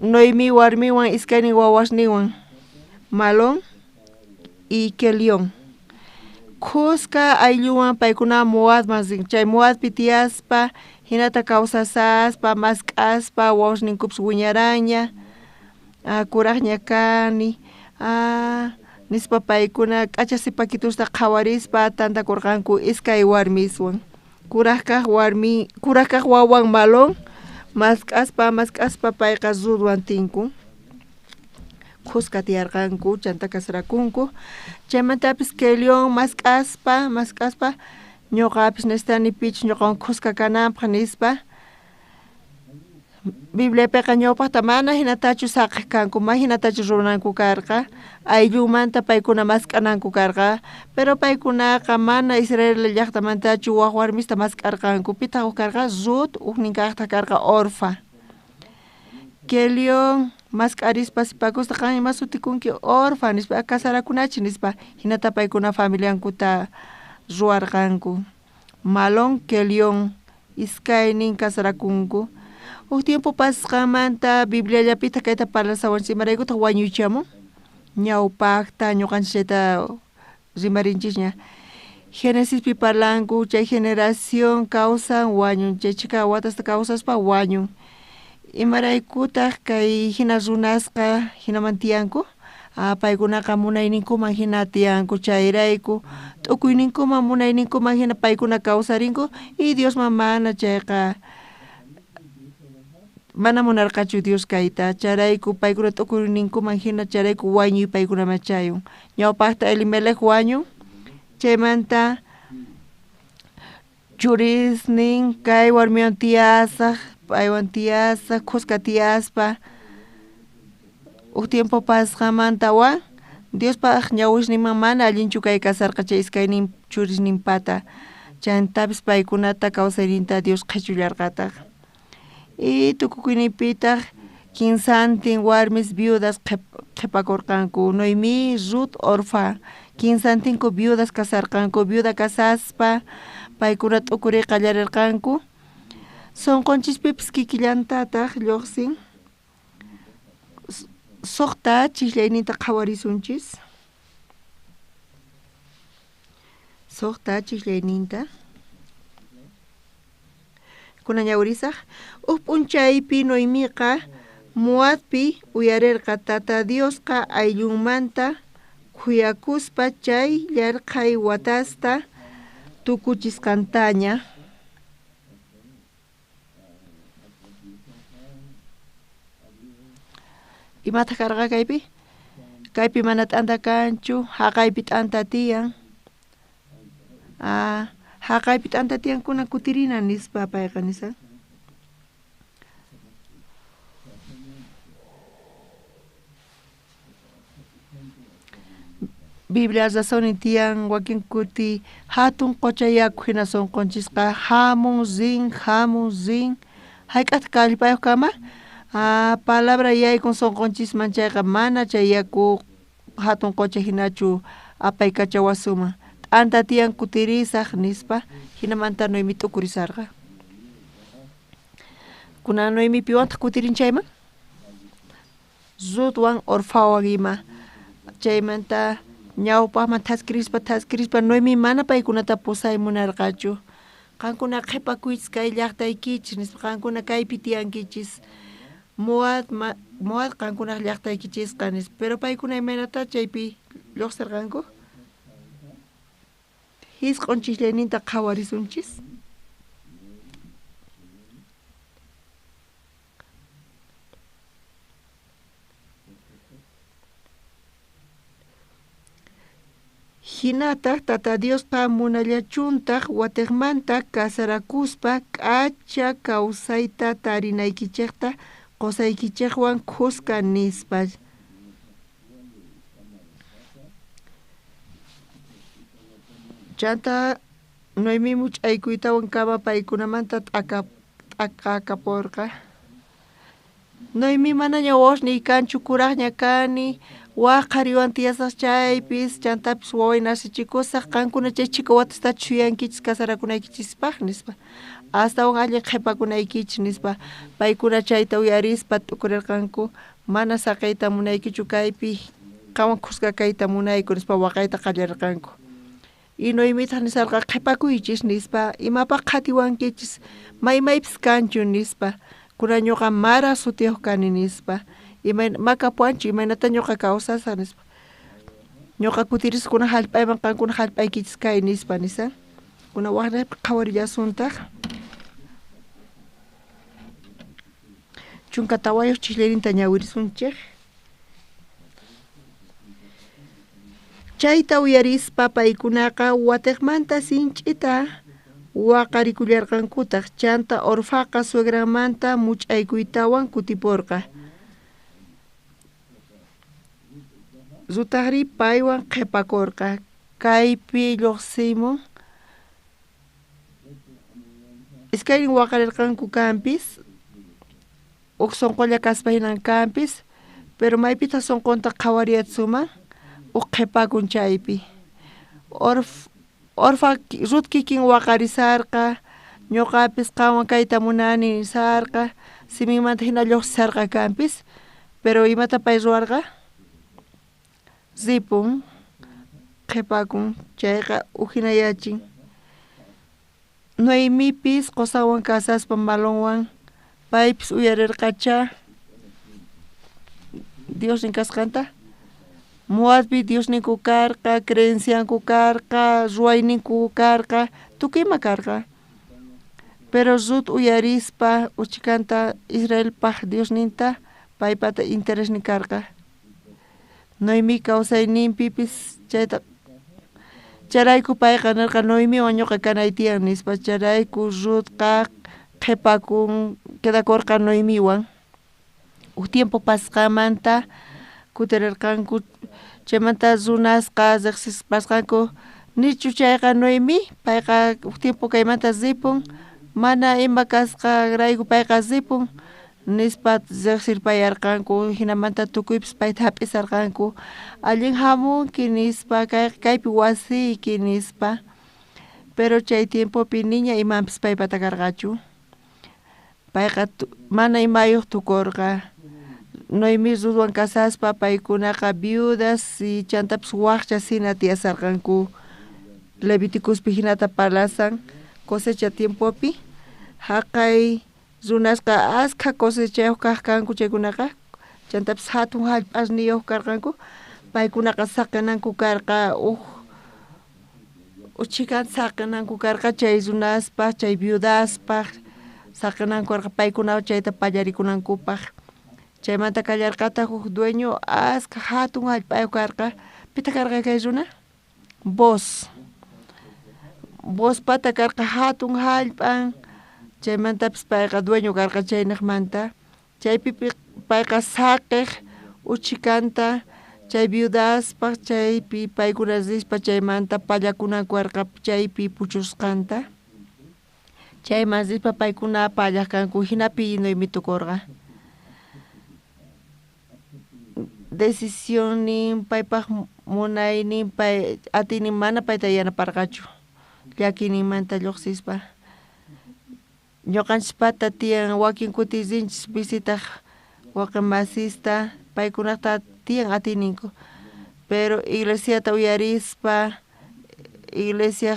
Noemi warmiwan iskaynin wawasniwan Malón y Kelión. Kuska aylluwan paykuna Moab masin chay Moabpi tiyaspa hinata kawsasaspa mask'aspa wawasninkupish wiñaraña kuraqña kani nispa paykuna k'acha sipakitusta qhawarispa tantakurqanku iskay warmiswan kuraq kaq wawan Malón mask'aspa payqa Rutwan tinkun Kuska tiyarqanku chanta kasarakunku chaymantapis Kelión mask'aspa ñuqapis nestani pich ñuqawan kuska kananpaq nispa Bibliapiqa ñawpaqta mana hinatachu saqiq kanku may hinatachu rurananku karqa ayllumanta paykuna mask'ananku karqa pero paykunaqa mana Israel llaqtamantachu waq warmista mask'arqanku pitaq huk karqa Rut huknin kaqta karqa Orfa Kelión mask'arispa sipakusta qan ima sutikunki Orfa nispa kasarakunachi nispa hinata paykuna familiankuta ruwarqanku Malón Kelión iskaynin kasarakunku huk tiempo pasqamanta Bibliallapita kayta parlasawanchik imaraykutaq wañuychamun ñawpaqta ñuqanchik chayta rimarinchikña Genesispi parlanku chay generación kawsan wañun chay chika watasta kawsaspa wañun imaraykutaq kay hina runasqa hinaman tiyanku paykunaqa munayninkuman hina tiyanku chayrayku t'ukuyninkuman munayninkuman hina paykuna kawsarinku y Diosman mana chayqa mana munarqachu Dios kayta charayku paykuna t'ukuyninkuman hina charayku wañuy paykunaman chayun ñawpaqta Elimelech wañun chaymanta churisnin kay warmiwan tiyasaq paywan tiyasaq kuska tiyaspa huk tiempo pasqamantawan Diospaq ñawishninman mana allinchu kay kasarqa chay iskaynin churisninpata chayntapis paykunata kawsayninta Dios qhechullarqataq y tukukuynipitaq kinsantin warmis viudas qhipakurqanku Noemi, Rut, Orfa kinsantinku viudas kasarqanku viuda kasaspa paykuna t'ukuri qallarirqanku sunqunchispipis kikillantataq lluqsin suqta chiklayninta qhawarisunchis suqta chiklayninta kuna ñawirisaq huk p'unchaypi Noemiqa Moabpi uyarirqa tata Diosqa ayllunmanta kuyakuspa chay llarqay watasta tukuchisqantaña imata karqa kaypi mana t'anta kanchu haqaypi t'anta tiyan haqaypi t'anta tiyankuna kutirina nispa payqa nisan Biblia razonin tiyan wakin kuti hatun qocha yaku hina sunqunchikqa hamun zin hayk'aqta kallpayuq kama palabra yaykun sunqunchikman chayqa mana chay yaku hatun qocha hinachu apay kachawasuma t'anta tiyan kutirisaq nispa hinamanta Noemi t'ukurisarqa kuna Noemi piwantaq kutirin chayman Rutwan Orfawan ima chaymanta ñawpaqman taskirispa Noemi mana paykunata pusay munarqachu qankuna qhipakuychis kay llaqtaykichis nispa qankuna kaypi tiyankichis Moab qankunaq llaqtaykichisqa nispa pero paykuna imaynata chaypi lluqsirqanku hisq'un chiklayninta qhawarisunchis hinata tata Diospa munallachuntaq watiqmanta kasarakuspa k'acha kawsayta tarinaykichikta qusaykichikwan kuska nispa chanta Noemi much'aykuytawan kama paykunamanta t'akapurqa Noemi mana ñawoshni kanchu kuraqña kani waqariwan tiyasaq chaypis chantapis waway nasichikusaq qankuna chay chika watasta chuyankichis kasarakunaykichispaq nispa astawan allin qhipakunaykichis nispa paykuna chayta uyarispa tukurirqanku mana saqayta munaykichu kaypi qawan kusqa kayta munayku nispa waqayta qallarirqanku y Noemita nisarqa qhipakuychis nispa imapaq qhatiwankichis maymaypis kanchu nispa kuna ñuqa Mara sutiyuq kani nispa makapuanchu imaynata ñuqa kawsasaq nispa ñuqa kutirisquna hallp'ayman qankuna hallp'aykichis kay nispa nisan kuna waqraypi qhawarillasuntaq chunka tawayuq chisllirinta ñawirisunchik chayta uyarispa paykunaqa watiqmanta sinch'ita waqarikullarqankutaq chanta Orfaqa suegramanta much'aykuytawan kutipurqa Zutaqri paywan qhipakurqa kaypi lluqsimun iskayrin waqarirqanku kanpis huk sunqulla kaspa hinan kanpis pero maypita sunqunta qhawariyatsuman huk qhipakun chaypi Orfa Ruth kikin waqarisarqa ñuqapis qawan kayta munani nisarqa simimanta hina lluqsisarqa kanpis pero imata pay ruwarqa zipun qhipakun chayqa uhinayachin Noemipis qosawan kasaspa malunwan paypis uyarirqacha Dios kasqanta Moabpi Diosninku karqa creencianku karqa ruwayninku karqa tukima karqa pero Ruth uyarispa uchikanta Israelpaq Diosninta paypata interesni karqa Noemi kawsayninpipis chayta charayku payqa nirqa Noemiwan ñuqa kanay tiyan nispa charayku Ruthqa qhipakun quedakurqa Noemiwan huk tiempo pasqamanta kutirirqanku chaymanta runasqa riqsispasqanku nichu chayqa Noemi payqa huk tiempo kaymanta zipun mana ima kasqa rayku payqa zipun nispa riqsirpayarqanku hinamanta tukuypis payta hap'isarqanku allin hamunki nispa kaypi wasiyki nispa pero chay tiempopi niña imanpis paypata karqachu payqa mana imayuq tukurqa Noemi Ruthwan kasaspa paykunaqa viudas y chantapis waqcha sina tiyasarqanku Leviticuspi hinata parlasan cosecha tiempopi haqay runasqa askha cosechayuq kaq kanku chaykunaqa chantapis hatun hallp'asniyuq karqanku paykunaqa saqinanku karqa uchikanta saqinanku karqa chay runaspaq chay viudaspaq saqinanku karqa paykunawan chayta pallarikunankupaq chaymanta kallarqataq huk dueño askha hatun hallp'ayuq karqa pita karqa kay runa Bospata karqa hatun hallp'an chaymantapis payqa dueño karqa chaynaqmanta chaypi payqa saqiq uchikanta chay viudaspaq chaypi paykuna rispa chaymanta pallakunanku karqa chaypi puchusqanta chayman rispa paykuna pallaqkanku hinapi Noemi tukurqa decisión paypaq munaynin pay atinin mana payta yanaparqachu llakinimanta lluqsispa ñuqanchispata tiyan wakin kutirrinchis visitaq waqin masista paykunata tiyan atininku pero iglesiata uyarispa iglesia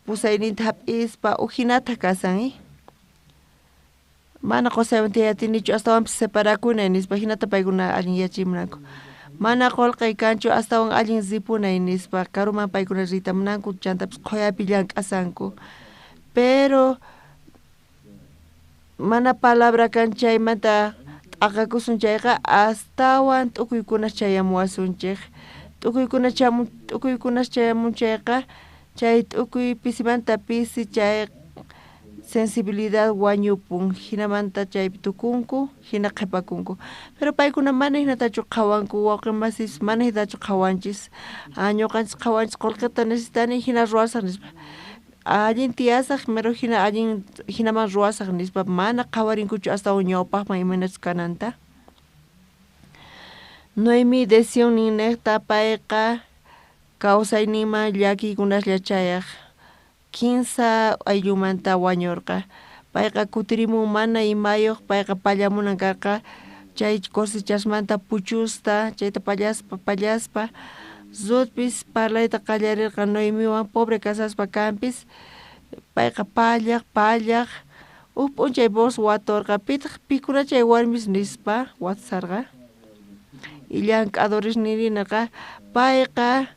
pusayninta hap'ispa uhinata kasan mana qusaywan tiyatinichu astawan separakunay nispa hinata paykuna allin yachimunanku mana qolqay kanchu astawan allin zipunay nispa karuman paykuna ritamunanku chantapis qoyapi llank'asanku pero mana palabra kan chaymanta t'aqakusun chayqa astawan t'ukuykunas chayamuwasunchik t'ukuykunas chayamun chayqa chay t'ukuy pisimanta pisi chay sensibilidad wañupun hinamanta chaypi tukunku hina qhipakunku pero paykuna mana hinatachu qhawanku wawqin masis mana hinatachu qhawanchis ñuqanchis qhawanchis qullqita necesitani hina ruwasaq nispa allin tiyasaq mero hina allin hinaman ruwasaq nispa mana qhawarinkuchu hasta ñawpaqman imanachus kananta. Noemi decisión ninekta payqa kawsaynima llakiykunaslla chayaq 15 ayllumanta wañurqa. Payqa kutirimun mana imayuq payqa pallamunan karqa chay cosechasmanta puchusta chayta pallaspa zutpis parlayta qallarirqa Noemiwan pobre kasaspa kanpis payqa pallaq p'unchay voz waturqa pitaq pikuna chay warmis nispa watasarqa y llank'adores nirinarqa payqa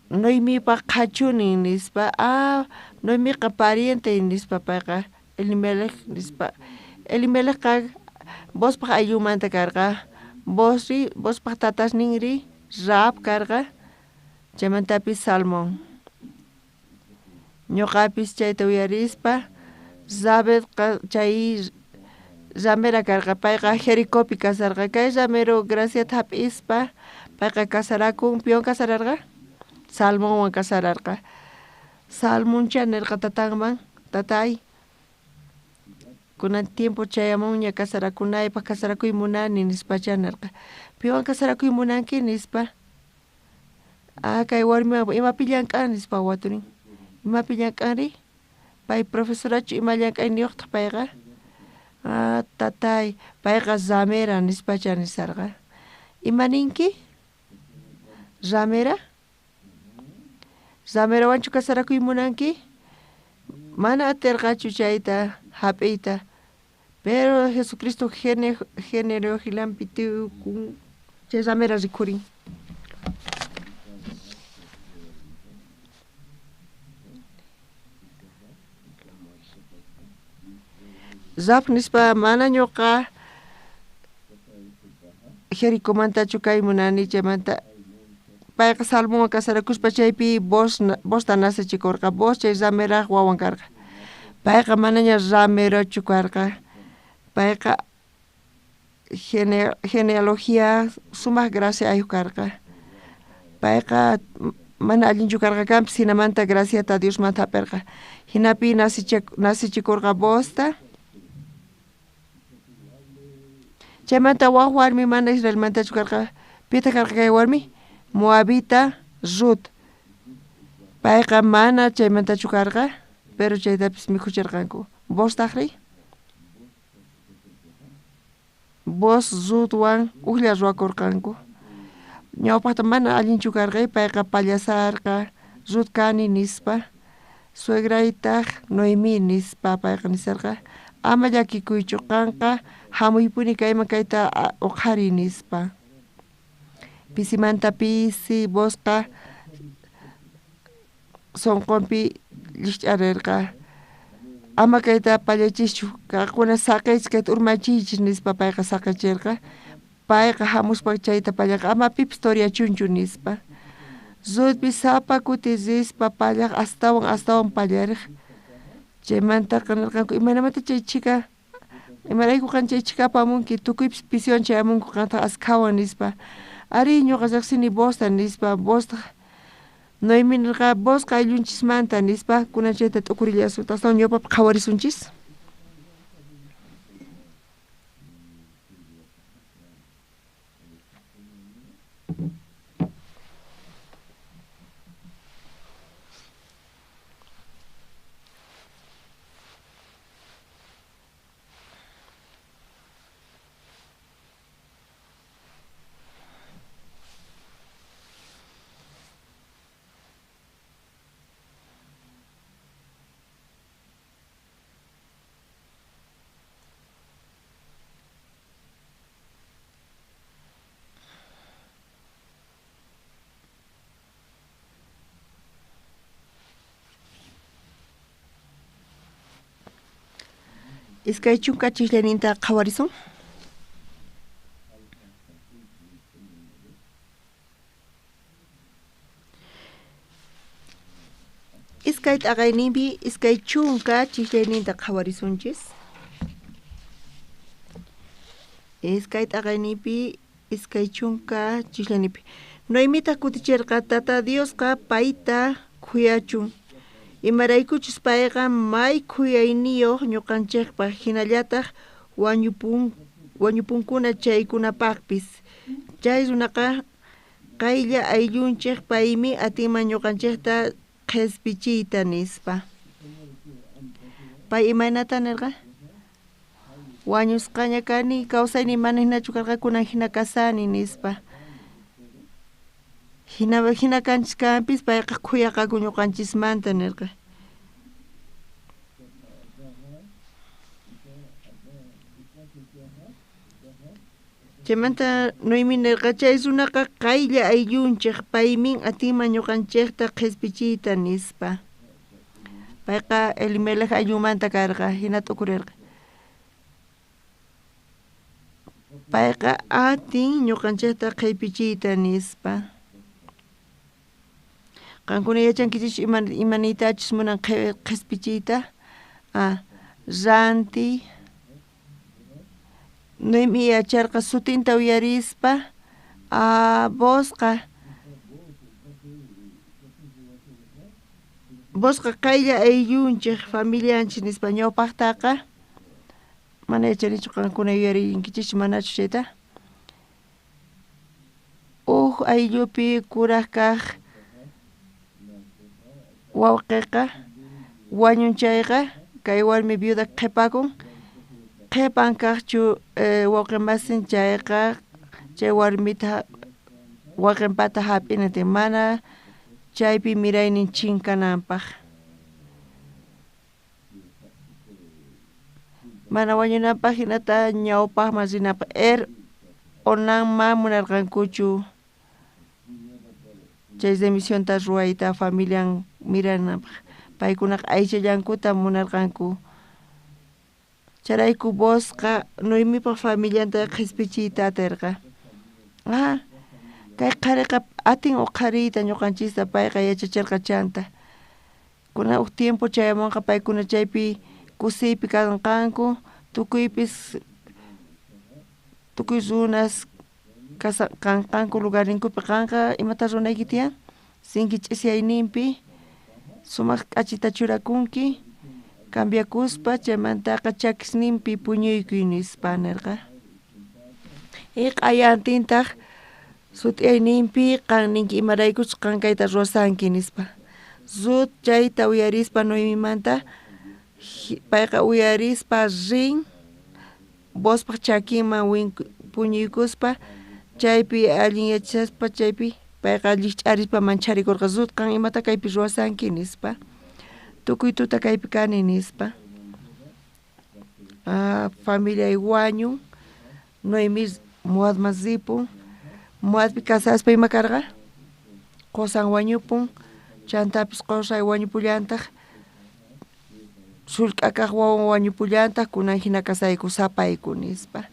Noemipa qhachunin nispa Noemiqa pariente nispa payqa Elimelech nispa Elimelechqa vospaq ayllumanta karqa vospaq tatasninri Rahab karqa chaymantapis Salmón ñuqapis chayta uyarispa Zabedqa chay ramera karqa payqa Jericopi kasarqa kay ramero Graciata hap'ispa payqa kasarakun piwan kasararqa Salmónwan kasararqa Salmóncha nirqa tatanman tatay kunan tiempo chayamunña kasarakunaypaq kasarakuy munani nispacha nirqa piwan kasarakuy munanki nispa kay warmiwan imapi llank'an nispa waturin imapi llank'anri pay profesorachu ima llank'ayniyuqtaq payqa tatay payqa Zamera nispacha nisarqa imaninki Zamerawanchu kasarakuy munanki mana atirqachu chayta hap'iyta pero Jesucristo género hilampi tiukun chay Zamera rikhurin Zaf nispa mana ñuqa Jericomantachu kay munani chaymanta payqa Salmónwan kasarakuspa chaypi vosta nasachikurqa vos chay Zameraq wawan karqa payqa manaña Ramerachu karqa payqa genealogía sumaq gracia ayuq karqa payqa mana allinchu karqa kanpis hinamanta graciata Diosmanta hap'irqa hinapi nasichikurqa vosta chaymanta waq warmi mana Israelmantachu karqa pita karqa kay warmi Moabita Ruth payqa mana chaymantachu karqa pero chaytapis mikhuchirqanku vos taqri vos Ruthwan uqlla ruwakurqanku ñawpaqta mana allinchu karqa payqa pallasarqa Ruth kani nispa suegraytaq Noemi nispa payqa nisarqa ama llakikuychu qanqa hamuypuni kayman kayta uqhari nispa pisimanta pisi vosqa sonqonpi llich'arirqa ama kayta pallachischu kaqkuna saqaychis kayta urmachiychis nispa payqa saqachirqa payqa hamuspa chayta pallaqa ama pipis toriachunchu nispa Zutpi sapa kuti rispa pallaq astawan pallariq chaymantaqa nirqanku imanamanta chay chika imarayku qan chay chika apamunki tukuypis pisiwan chayamunku qantaqa asqhawan nispa ari ñuqa riqsini vosta nispa vosta Noemi nirqa vosqa ayllunchismanta nispa kunan chayta t'ukurillasut astawan ñawpapi qhawarisunchis iskay chunka chislaninta qhawarisun iskay t'aqayninpi iskay chunka chislaninta qhawarisunchis iskay t'aqayninpi iskay chunka chislanipi Noemita kutichirqa tata Diosqa payta kuyachun. Imaraykuchus payqa may khuyayniyuq ñuqanchikpaq hinallataq wañupunkuna chaykunapaqpis. Chay runaqa qaylla ayllunchik paymi atinman ñuqanchikta qhispichiyta nispa. Pay imaynata nirqa? Wañusqaña kani kawsayni manihnachu karqa kunan hina kasani nispa. Hina kanchis kanpis payqa khuyaqaku ñuqanchismanta nirqa. Chaymanta Noemi nirqa chay runaqa qaylla ayllunchik paymin atinman ñuqanchikta qhispichiyta nispa. Payqa Elimelech ayllumanta karqa hina t'ukurirqa. Payqa atin ñuqanchikta qhipichiyta nispa. Qankuna yachankichis imanitachis munan qhispichiyta? Ranti Noemi yacharqa sutinta uyarispa Bosqa qaylla ayllunchik familianchik nispa ñawpaqtaqa mana yachanichu qankuna yuyarinkichis manachu chayta. Ayllupi kuraq kaq wawqiqa wañunchayqa kay warmi viuda qhipakun qhipan kaqchu wawqimasin chayqa chay warmita wawqinpata hap'inatin mana chaypi miraynin chinkananpaq. Mana wañunanpaq hinata ñawpaqman rinanpaq onanman munarqankuchu chay demisionta ruwayta familian mirananpaq. Paykunaqa aychallankuta munarqanku. Charayku Bosqa Noemipaq familianta qhispichiyta atirqa. Kay qhariqa atin uqhariyta ñuqanchista payqa yachacharqa chanta. Kunan huk tiempo chayamunqa paykuna chaypi kusiypi kanqanku tukuypis tukuy runas kanqanku lugarinkupi qanqa imata runayki tiyan sinki ch'isyayninpi sumaq k'achita churakunki cambiakuspa chaymantaqa chakisninpi puñuykuy nispa nirqa. Q'ayantintaq sut'iyayninpi qanninki imaraykuchus qankayta ruwasanki nispa. Zut chayta uyarispa Noemimanta payqa uyarispa rin Bospaq chakinman puñuykuspa chaypi allin yachaspa chaypi payqa llich'arispa mancharikurqa zut qan imata kaypi ruwasanki nispa. Tukuy tuta kaypi kani nispa. Familia wañun Noemi muadman zipun muadpi kasaspa ima karqa qusan wañupun chantapis qusay wañupullantaq sullk'a kaq wawan wañupullantaq kunan hina kasayku sapayku nispa.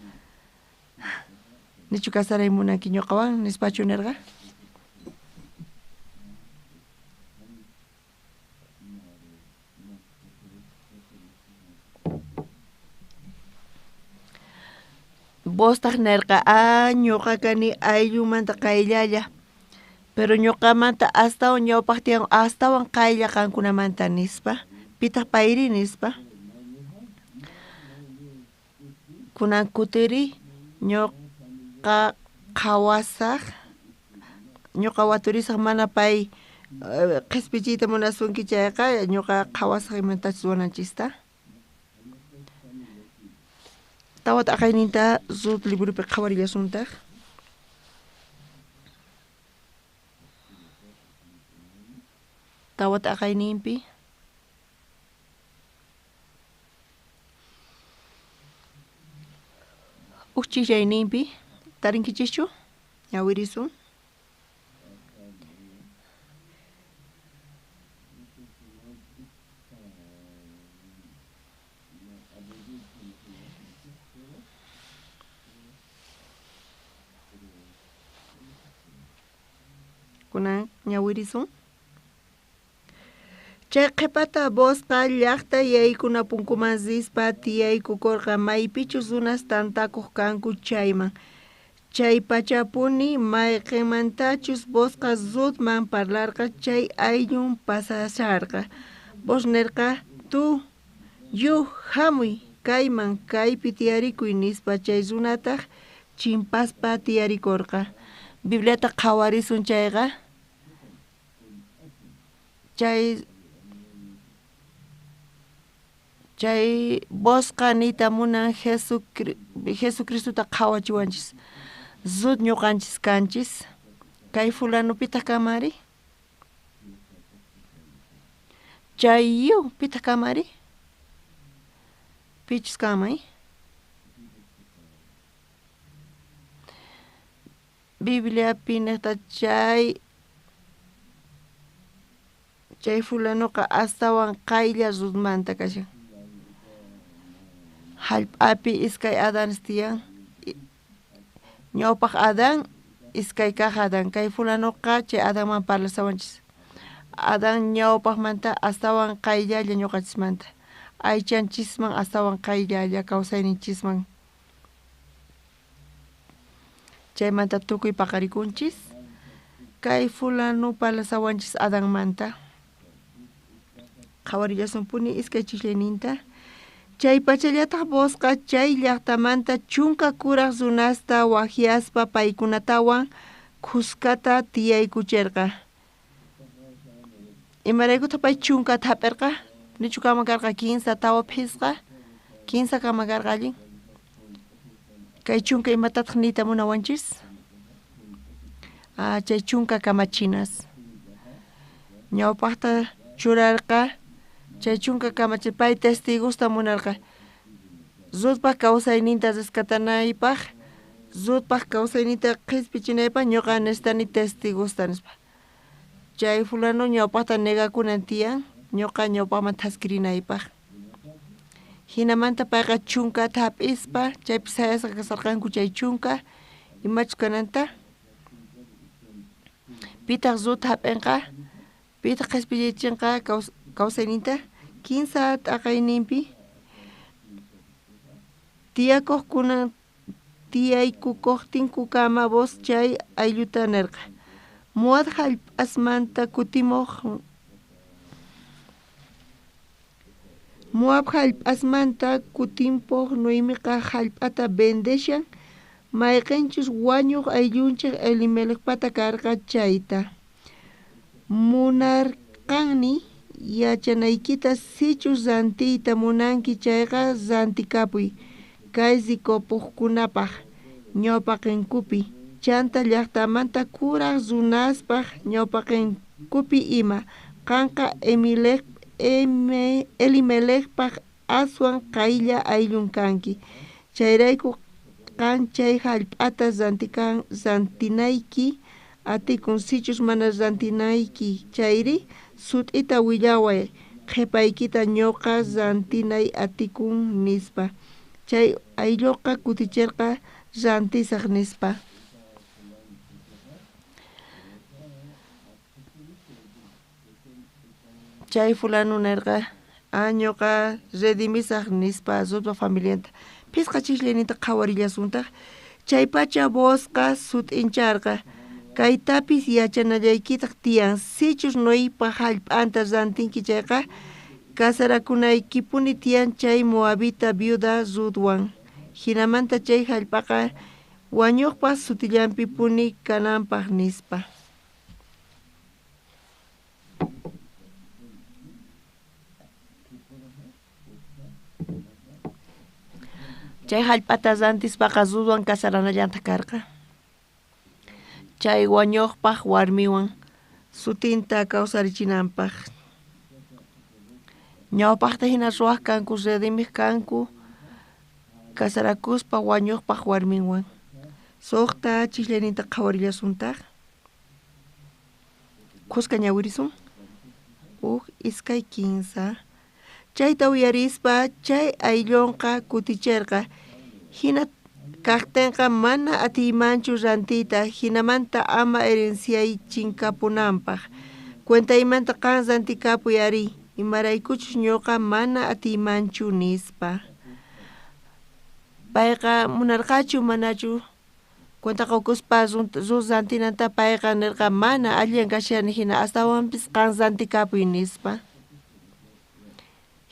Nichu kasaray munanki ñuqawan nispachu nirqa? Bostaq nirqa ñuqa kani ayllumanta qayllalla pero ñuqamanta astawan ñawpaq tiyan astawan qaylla qankunamanta nispa pitaq payri nispa. Kunan kutiri ñuqa qhawasaq ñuqa waturisaq mana pay qhispichiyta munasunki chayqa ñuqa qhawasaq imantachus wananchista. Tawat aqayninta zut librupi qhawarillasuntaq. Tawat aqayninpi uchillayninpi tarinkichischu ñawirisun. Kunan ñawirisun. Chay qhipata Bosqa llaqta yaykuna punkuman zispa tiyaykukurqa maypichus runas tantakuq kanku chayman. Chay pachapuni mayqimantachus bosqa zutman parlarqa chay ayllun pasasharqa. Bos nerqa tu yuh hamuy kayman kaypi tiyarikuy nispa chay runataq chimpaspa tiyarikurqa. Bibliata qhawarisun chayqa. Chay bosqa nita munan Jesucristuta qhawachiwanchis. Zut ñuqanchis kanchis. Kay fulano pitaq kamari? Chay yuh pitaq kamari? Pichis kamay? Biblia pinata chay fulanoqa astawan qaylla rutmanta kashan. Hallp'api iskay Adanes tiyan. Ñawpaq Adán iskay kaq Adán. Kay fulanoqa chay Adánman parlasawanchis. Adán ñawpaqmanta astawan qayllalla ñuqachismanta. Aychanchisman astawan qayllalla kawsayninchisman. Chaymanta tukuy paqarikunchis. Kay fulano parlasawanchis Adánmanta. Qhawarillasunpuni iskay chishlayninta. Chay pachallataq bosqa chay llaqtamanta chunka kuraq runasta wahyaspa paykunatawan kuskata tiyaykuchirqa. Imaraykutaq pay chunkata hap'irqa? Nichu kama karqa 15 tawa phisqa? 15 kama karqa allin? Kay chunka imatataq nita munawanchis? Chay chunka kamachinas. Ñawpaqta churarqa chay chunka kamachis pay testigusta munarqa. Zutpaq kawsayninta rescatanaypaq, zutpaq kawsayninta qhispichinaypaq ñuqa nestani testigusta nispa. Chay fulano ñawpaqta negakunan tiyan, ñuqa ñawpaqman taskirinaypaq. Hinamanta payqa chunkata hap'ispa, chaypi sayasqa kasarqanku chay chunka, imachus kananta? Pitaq zut hap'inqa, pitaq qhispichinqa kawsayninta 15 t'aqayninpi tiyaykukuqtinku kama bos chay aylluta nerqa. Muad hallp'asmanta kutimuq Moab hallp'asmanta kutimpuq Noemiqa hallp'ata bendeshan mayqinchus wañuq ayllunchik Elimelechpata karqa chayta. Munarqanni yachanaykita sichus rantiyta munanki chayqa rantikapuy kay sikopuqkunapaq ñawpaqinkupi chanta llaqtamanta kuraq runaspaq ñawpaqinkupi ima qanqa Elimelechpaq aswan qaylla ayllun kanki chayrayku qan chay hallp'ata rantinayki atikun sichus mana rantinayki chayri sut'ita willaway qhipaykita ñuqa rantinay atikun nispa. Chay aylluqa kutichirqa rantisaq nispa. Chay fulano nerqa ñuqa redimisaq nispa zutpa familianta. Pisqa chishlaynita qhawarillasunta. Chay pacha bosqa sut'incharqa. Kaytapis yachanallaykitaq tiyan sichus Noépa hallp'anta rantinki chayqa kasarakunaykipuni tiyan chay Moabita viuda Rutwan. Hinamanta chay hallp'aqa wañuqpas sutillanpipuni kananpaq nispa. Chay hallp'ata rantispaqa Rutwan kasaranallanta karqa. Chay wañuqpaq warmiwan sutinta kawsarichinanpaq. Ñawpaqta hina ruwaq kanku redimiq kanku kasarakuspa wañuqpaq warminwan. Suqta chislayninta qhawarillashuntaq. Qusqa ñawirisun? Iskay 15. Chayta uyarispa chay ayllunqa kutichirqa. Hina kaqtinqa mana atiymanchu rantiyta hinamanta ama herenciay chinkapunanpaq. Cuentaymanta qan rantikapuy ari. Imaraykuchus ñuqa mana atiymanchu nispa. Payqa munarqachu manachu cuenta caucuspa zantinanta payqa nirqa mana allian kashani hina astawanpis qan zantikapuy nispa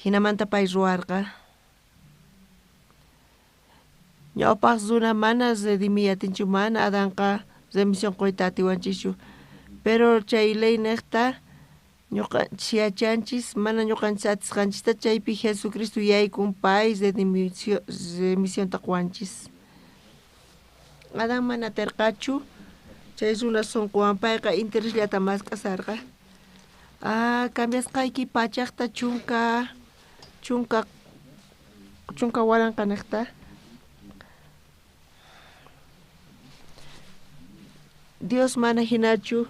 hinamanta pay ruwarqa ñawpaq zuna mana redimiyatinchu mana adanqa remisión qoyta atiwanchischu pero chay ley niqta ñuqanchis yachanchis mana ñuqanchis atisqanchista chaypi Jesucristo yaykun pay remisión taqwanchis adan mana terqachu chay runa sunquwan payqa interesllata mask'asarqa cambiasqayki pachaqta chunka waranqa niqta Dios mana hinachu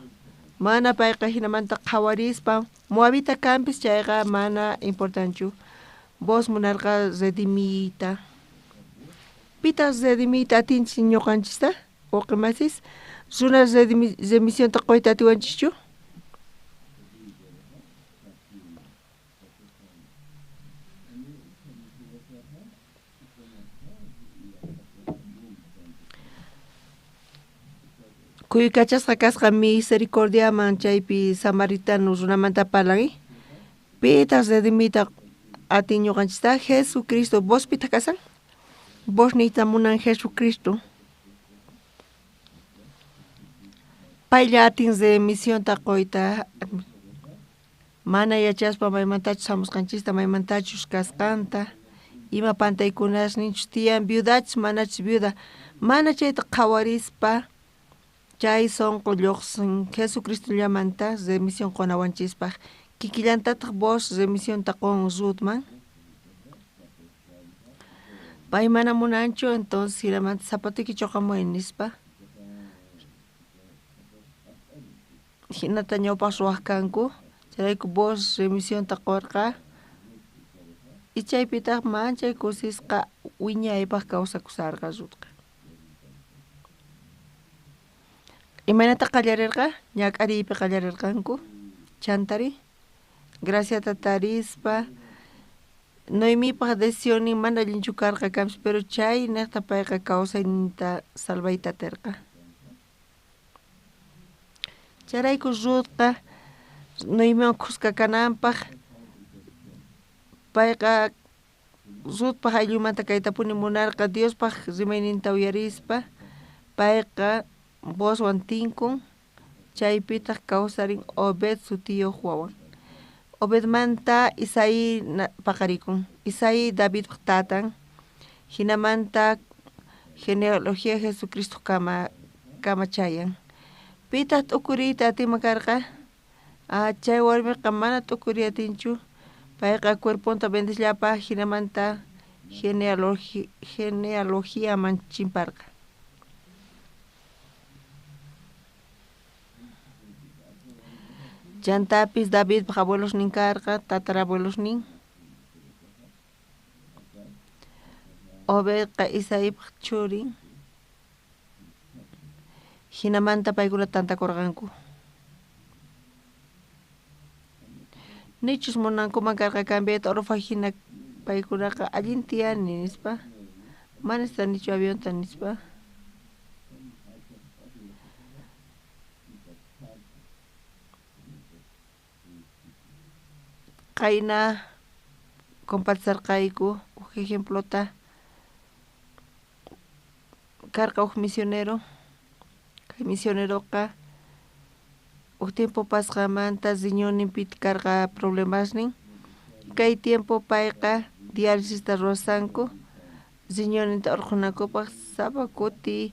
mana payqa hinamanta qhawarispa muavita kampis chayqa mana importanchu vos munarqa redimiyta pitas redimiyta atinchis ñuqanchista uqimasis runa remisionta qoyta atiwanchischu kuykachasqa kasqa misericordiaman chaypi samaritano runamanta parlagi pitas redimita atin ñuqanchista Jesucristo vos pita kasan vos niyta munan Jesucristo paylla atin remissionta qoyta mana yachaspa maymantachus hamusqanchista maymantachus kasqanta ima pantaykunasninchus tiyan viudachus manachus viuda mana chayta qhawarispa chay sonqo lluqsin Jesucristo llamanta remisión qonawanchispaq kikillantataq vos remisión taqon Ruthman pay mana munanchu entonces hiramanta zapatiki choqamuy nispa hinata ñawpaq ruwaq kanku chayrayku vos remisión taqorqa y chaypitaq manchay kusisqa wiñaypaq kawsakusarqa Ruthqa imanata qallarirqa ñak'ariypi qallarirqanku chantari graciata tarispa Noemipaq decisionin mana allinchu karqa kanpis pero chay niqta payqa kawsayninta salvayta atirqa chayrayku Ruthqa Noemiwan kusqa kananpaq payqa Ruthpaq ayllumanta kaytapuni munarqa Diospaq rimayninta uyarispa payqa voswan tinkun chaypitaq kawsarin Obed sutiyuq wawan Obedmanta Isaí paqarikun Isaí David tatan hinamanta genealogía Jesucristo kamachayan pitaq t'ukuriyta atima karqa chay warmiqa mana t'ukuriy atinchu payqa cuerponta bendisllapa hinamanta genealogíaman chimparqa chantapis David abuelos nin karqa tatarabuelos nin Obedqa Isaípaq churin hinamanta paykuna tantakurqanku nichus munankuman karqa cambiayta orfa hina paykunaqa allin tiyani nispa mana estanichu avionta nispa qayna compartisarqayku ejemplota karqa misionero kay misioneroqa tiempo pasqamanta riñoninpi karqa problemasnin kay tiempo payqa dialysista ruwasanku riñoninta urqunakupaq sapa kuti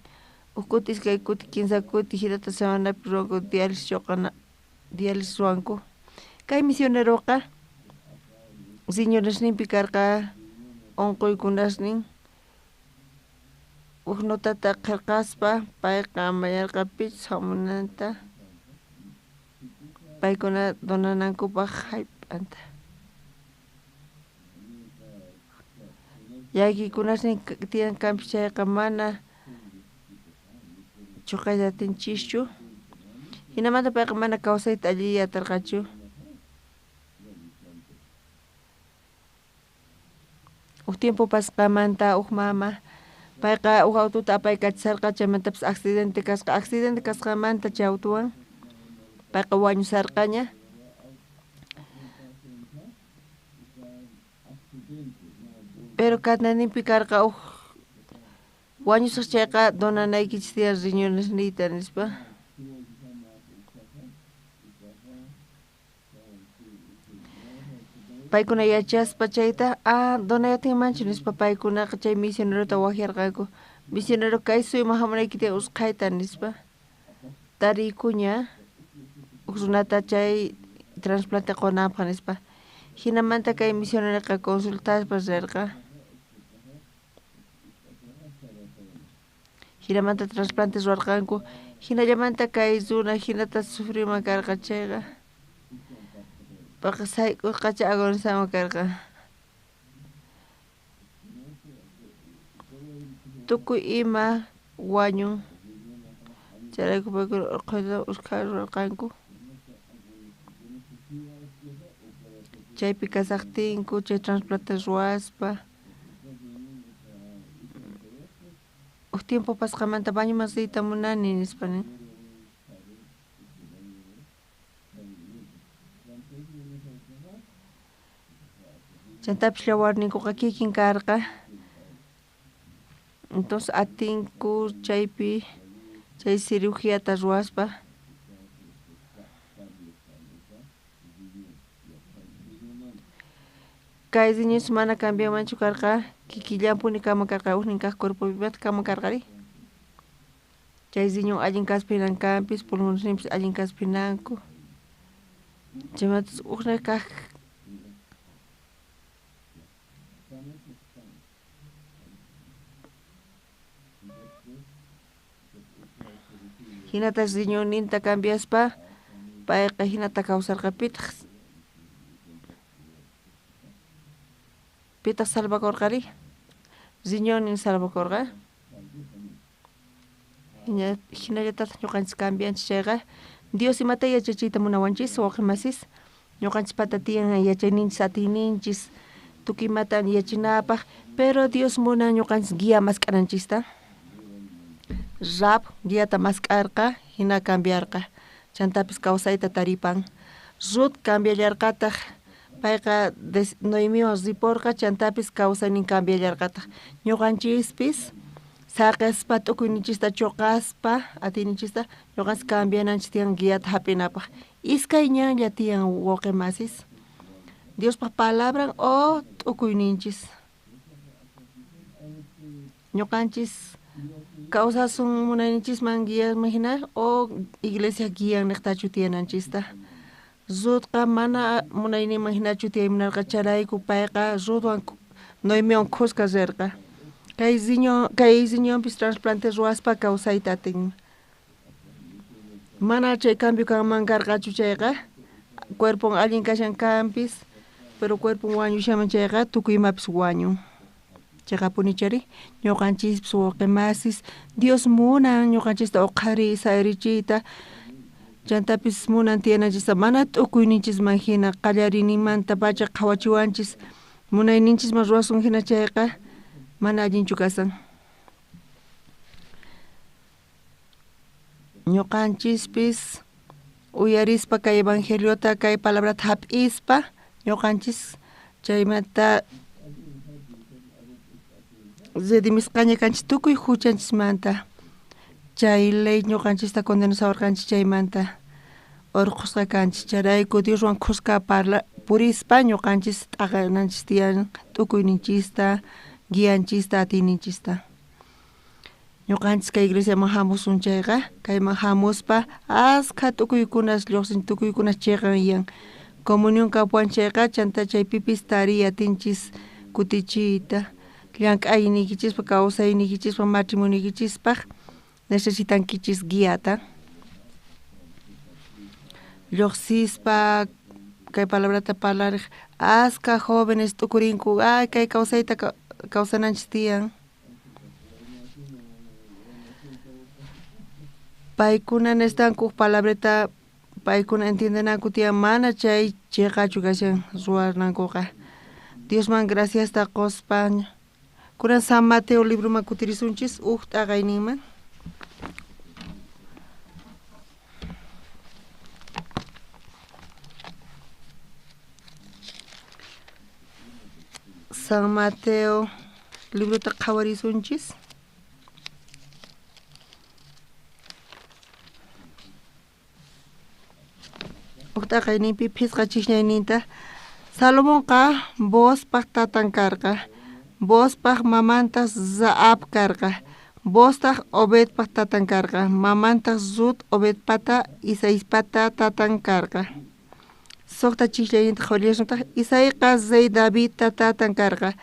ukutis kay kuti kinsa kuti hirata semanapi ruwanku dialysis ruwanku kay misioneroqa riñonisninpi karqa unquykunasnin notata qillqaspa payqa mayarqa pichus hamunanta paykuna donanankupaq hayp'anta llakikunasnin tiyan kanpis chayqa mana chuqallatinchishchu hinamanta payqa mana kawsayta alliyatarqachu tiempo pasqamanta mama Payqa uha autota apaykachisarqa chaymantapas accidente kasqamanta chay autowan payqa wañusarqaña. Pero kananinpi karqa wañusaq chayqa donanaykichis tiyan riñones niyta nispa. Paykuna yachaspa chayta donayatinmanchu nispa paykunaqa chay misionerota wajarqanku. Misionero kay suyma hamunaykita usqhayta nispa tarikuña runata chay trasplante qunapaq nispa. Hinamanta kay misionerqa consultaspa rirqa. Hinamanta trasplante ruwarqanku. Hinallamanta kay runa hinata sufriman karqa chayqa. Paqa sayk'usqacha agonizama karqa. Tukuy ima wañun. Chayrayku paykuna urquyta usqhayta ruwarqanku. Chaypi kasaqtinku chay trasplante ruwaspa. Tiempo pasqamanta baño masita munani nispani. Chantapish llawarninkuqa kikin karqa. Entonces atinku chaypi chay cirugíata ruwaspa. Kay diñus mana cambiamanchu karqa. Kikillampuni kama karqa uhnin kaq cuerpopimanta kama karqari. Chay diñun allin kaspinankampis pulmonesnimpis allin kaspinanku. Chaymantas uhnin kaq hinatas riñoninta cambiaspa payqa hinata kawsarqa pitaq salvakorqari riñonin salvakorqa hinallatataq ñuqanchis cambianchis chayqa Dios imata yachachiyta munawanchis waqay masis ñuqanchis patatiyan yachayninchis atiyninchis tukuy imata yachinapaq pero Dios munan ñuqanchis guía masq'ananchista rap guiata masq'arqa hina cambiarqa chantapis kawsayta taripan Ruth cambiallarqataq payqa Noemiwan riporqa chantapis kawsaynin cambiallarqataq ñuqanchispis saqaspa t'ukuyninchista chuqaspa atiyninchista ñuqanchis cambiananchis tiyan guiata hap'inapaq iskay ñanlla tiyan wawqi masis Diospaq palabran o t'ukuyninchis ñuqanchis kawsasun munayninchisman guiasman hina o iglesia guian niqtachu tiyananchista Ruthqa mana munayninman hinachu tiyaymunarqa charayku payqa Ruthwan Noemiwan qusqa rirqa kay riñonpis trasplante ruwaspa kawsayta atin mana chay cambio kanman karqachu chayqa cuerpon allin kashankampis pero cuerpon wañushaman chayqa tukuy imapis wañun chayqa punichari ñuqanchispis wawqi masis Dios munan ñuqanchista uqhari sayrichiyta chantapis munan tiyananchista mana t'ukuyninchisman hina qallarinimanta pacha qhawachiwanchis munayninchisman ruwasun hina chayqa mana allinchu kasan ñuqanchispis uyarispa kay evangeliota kay palabrata hap'ispa ñuqanchis chaymanta redimisqaña kanchis tukuy huchanchismanta chay ley ñuqanchista condenasawarqanchis chaymanta urqusqa kanchis charayku Dioswan qusqa purispa ñuqanchis t'aqananchis tiyan t'ukuyninchista guianchista atiyninchista ñuqanchis kay iglesiaman hamusun chayqa kayman hamuspa asqa t'ukuykunas lluqsin t'ukuykunas chayqanyan comunión kapuan chayqa chanta chaypipis tariy atinchis kutichiyta llank'ayniykichispa kawsayniykichispa matrimoniykichispa necesitankichis guiata lluqsispa kay palabrata parlariq asqa jóvenes t'ukurinku kay kawsayta kawsananchis tiyan paykuna nestanku palabrata paykuna entiendenanku tiyan mana chay chayqachu kashan ruwarnankuqa Diosman graciasta quspa Kunan San Mateo libro makutirisunchis aqayninman. San Mateo libro ta qhawarisunchis. Aqayninpi phisqa chishnayninta Salomonqa Boozpaq tatan karqa, Boozpaq mamantas Zaab karqa, Booztaq Obedpaq tatan karqa, mamantas Zut Obedpata Isaispata tatan karqa. Soqta chishnayninta qhawarisunta Isaiqa Rey David tatan karqa,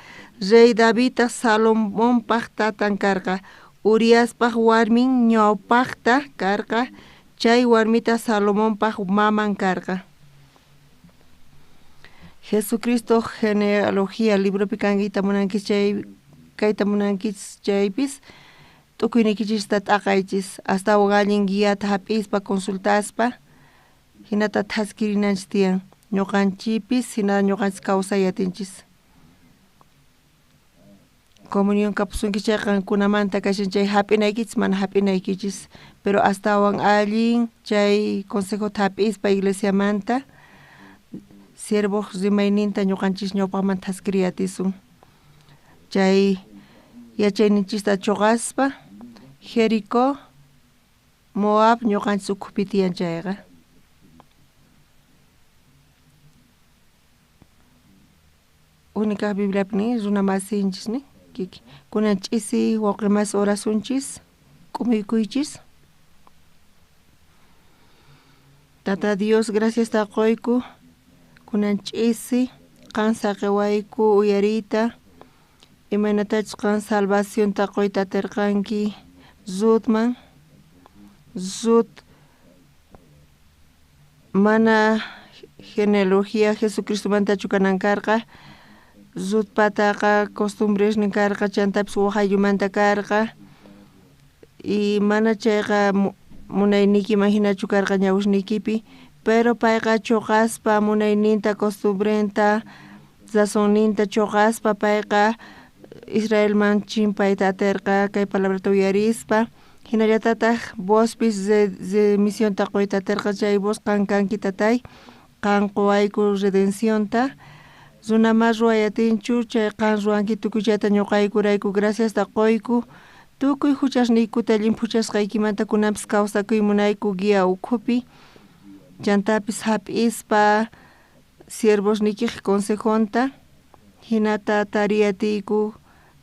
Rey Davidta Salomonpaq tatan karqa, Uriaspaq warmin ñawpaqta karqa, chay warmita Salomonpaq maman karqa. Jesucristo genealogía libro picanguita munankis chay kaita munankis chaypis tukuynikichis tataqaychis hasta wallin guiata hapispa consultaspa hinata taskirinanchis tiyan ñuqanchipis hina ñuqanchis kawsayatinchis comunión kapusunki chay qankunamanta kashan chay hap'inaykichis mana hap'inaykichis pero astawan allin chay consejo hapispa iglesiamanta siervo rimayninta ñuqanchis ñawpaqman taskiriyatisun chay yachayninchista chuqaspa Jericó Moab ñuqanchis ukhupi tiyan chayqa unikaq Bibliapni runa masinchisni kiki kunan ch'isi wawqimas orasunchis k'umiykuychis Tata Dios gracias taqoyku kunan ch'isi qan saqewayku uyarita imanatachus qan salvación taqoyta atirqanki Zutman Zut mana genealogía Jesucristomanta kanan karqa Zut pataqa costumbresnin karqa chantapis waqaylumanta karqa y mana chayqa munaynikiman hinachu karqa ñawishnikipi pero payqa chuqaspa munayninta costumbrenta sazonninta chuqaspa payqa Israelman chimpayta atirqa kay palabrata uyarispa hinallatataq vospis de misión taqoyta atirqa chay vos kanki tatay qan quwayku redencionta runama ruwayatinchu chay qan ruwanki tukuychayta ñuqaykurayku gracias taqoyku tukuy huchasniykuna llimpuchasqaykimanta kunampis kawsakuy munayku guía ukhupi chantapis hap'ispa siervosnikiq consejonta hinata tariyatiyku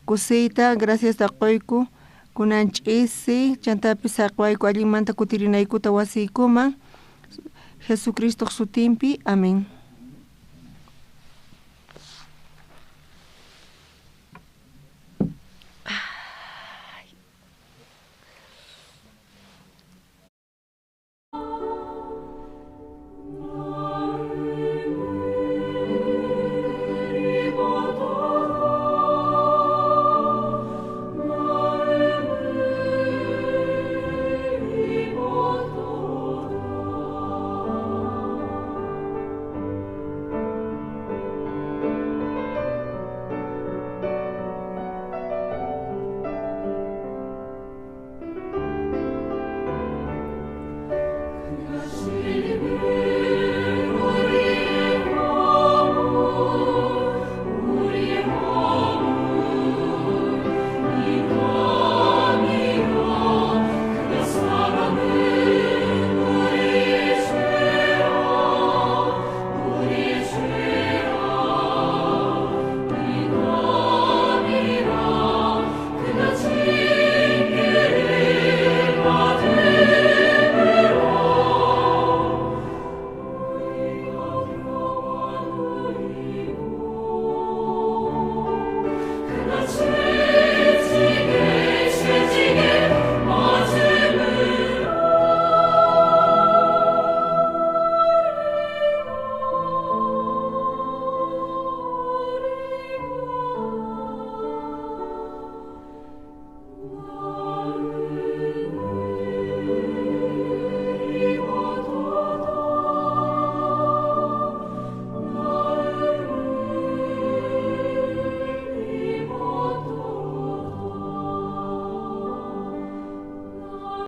kusiyta gracias taqoyku kunan ch'isi chantapis saqwayku allinmanta kutirinaykuta wasiykuman Jesucristo sutinpi amén.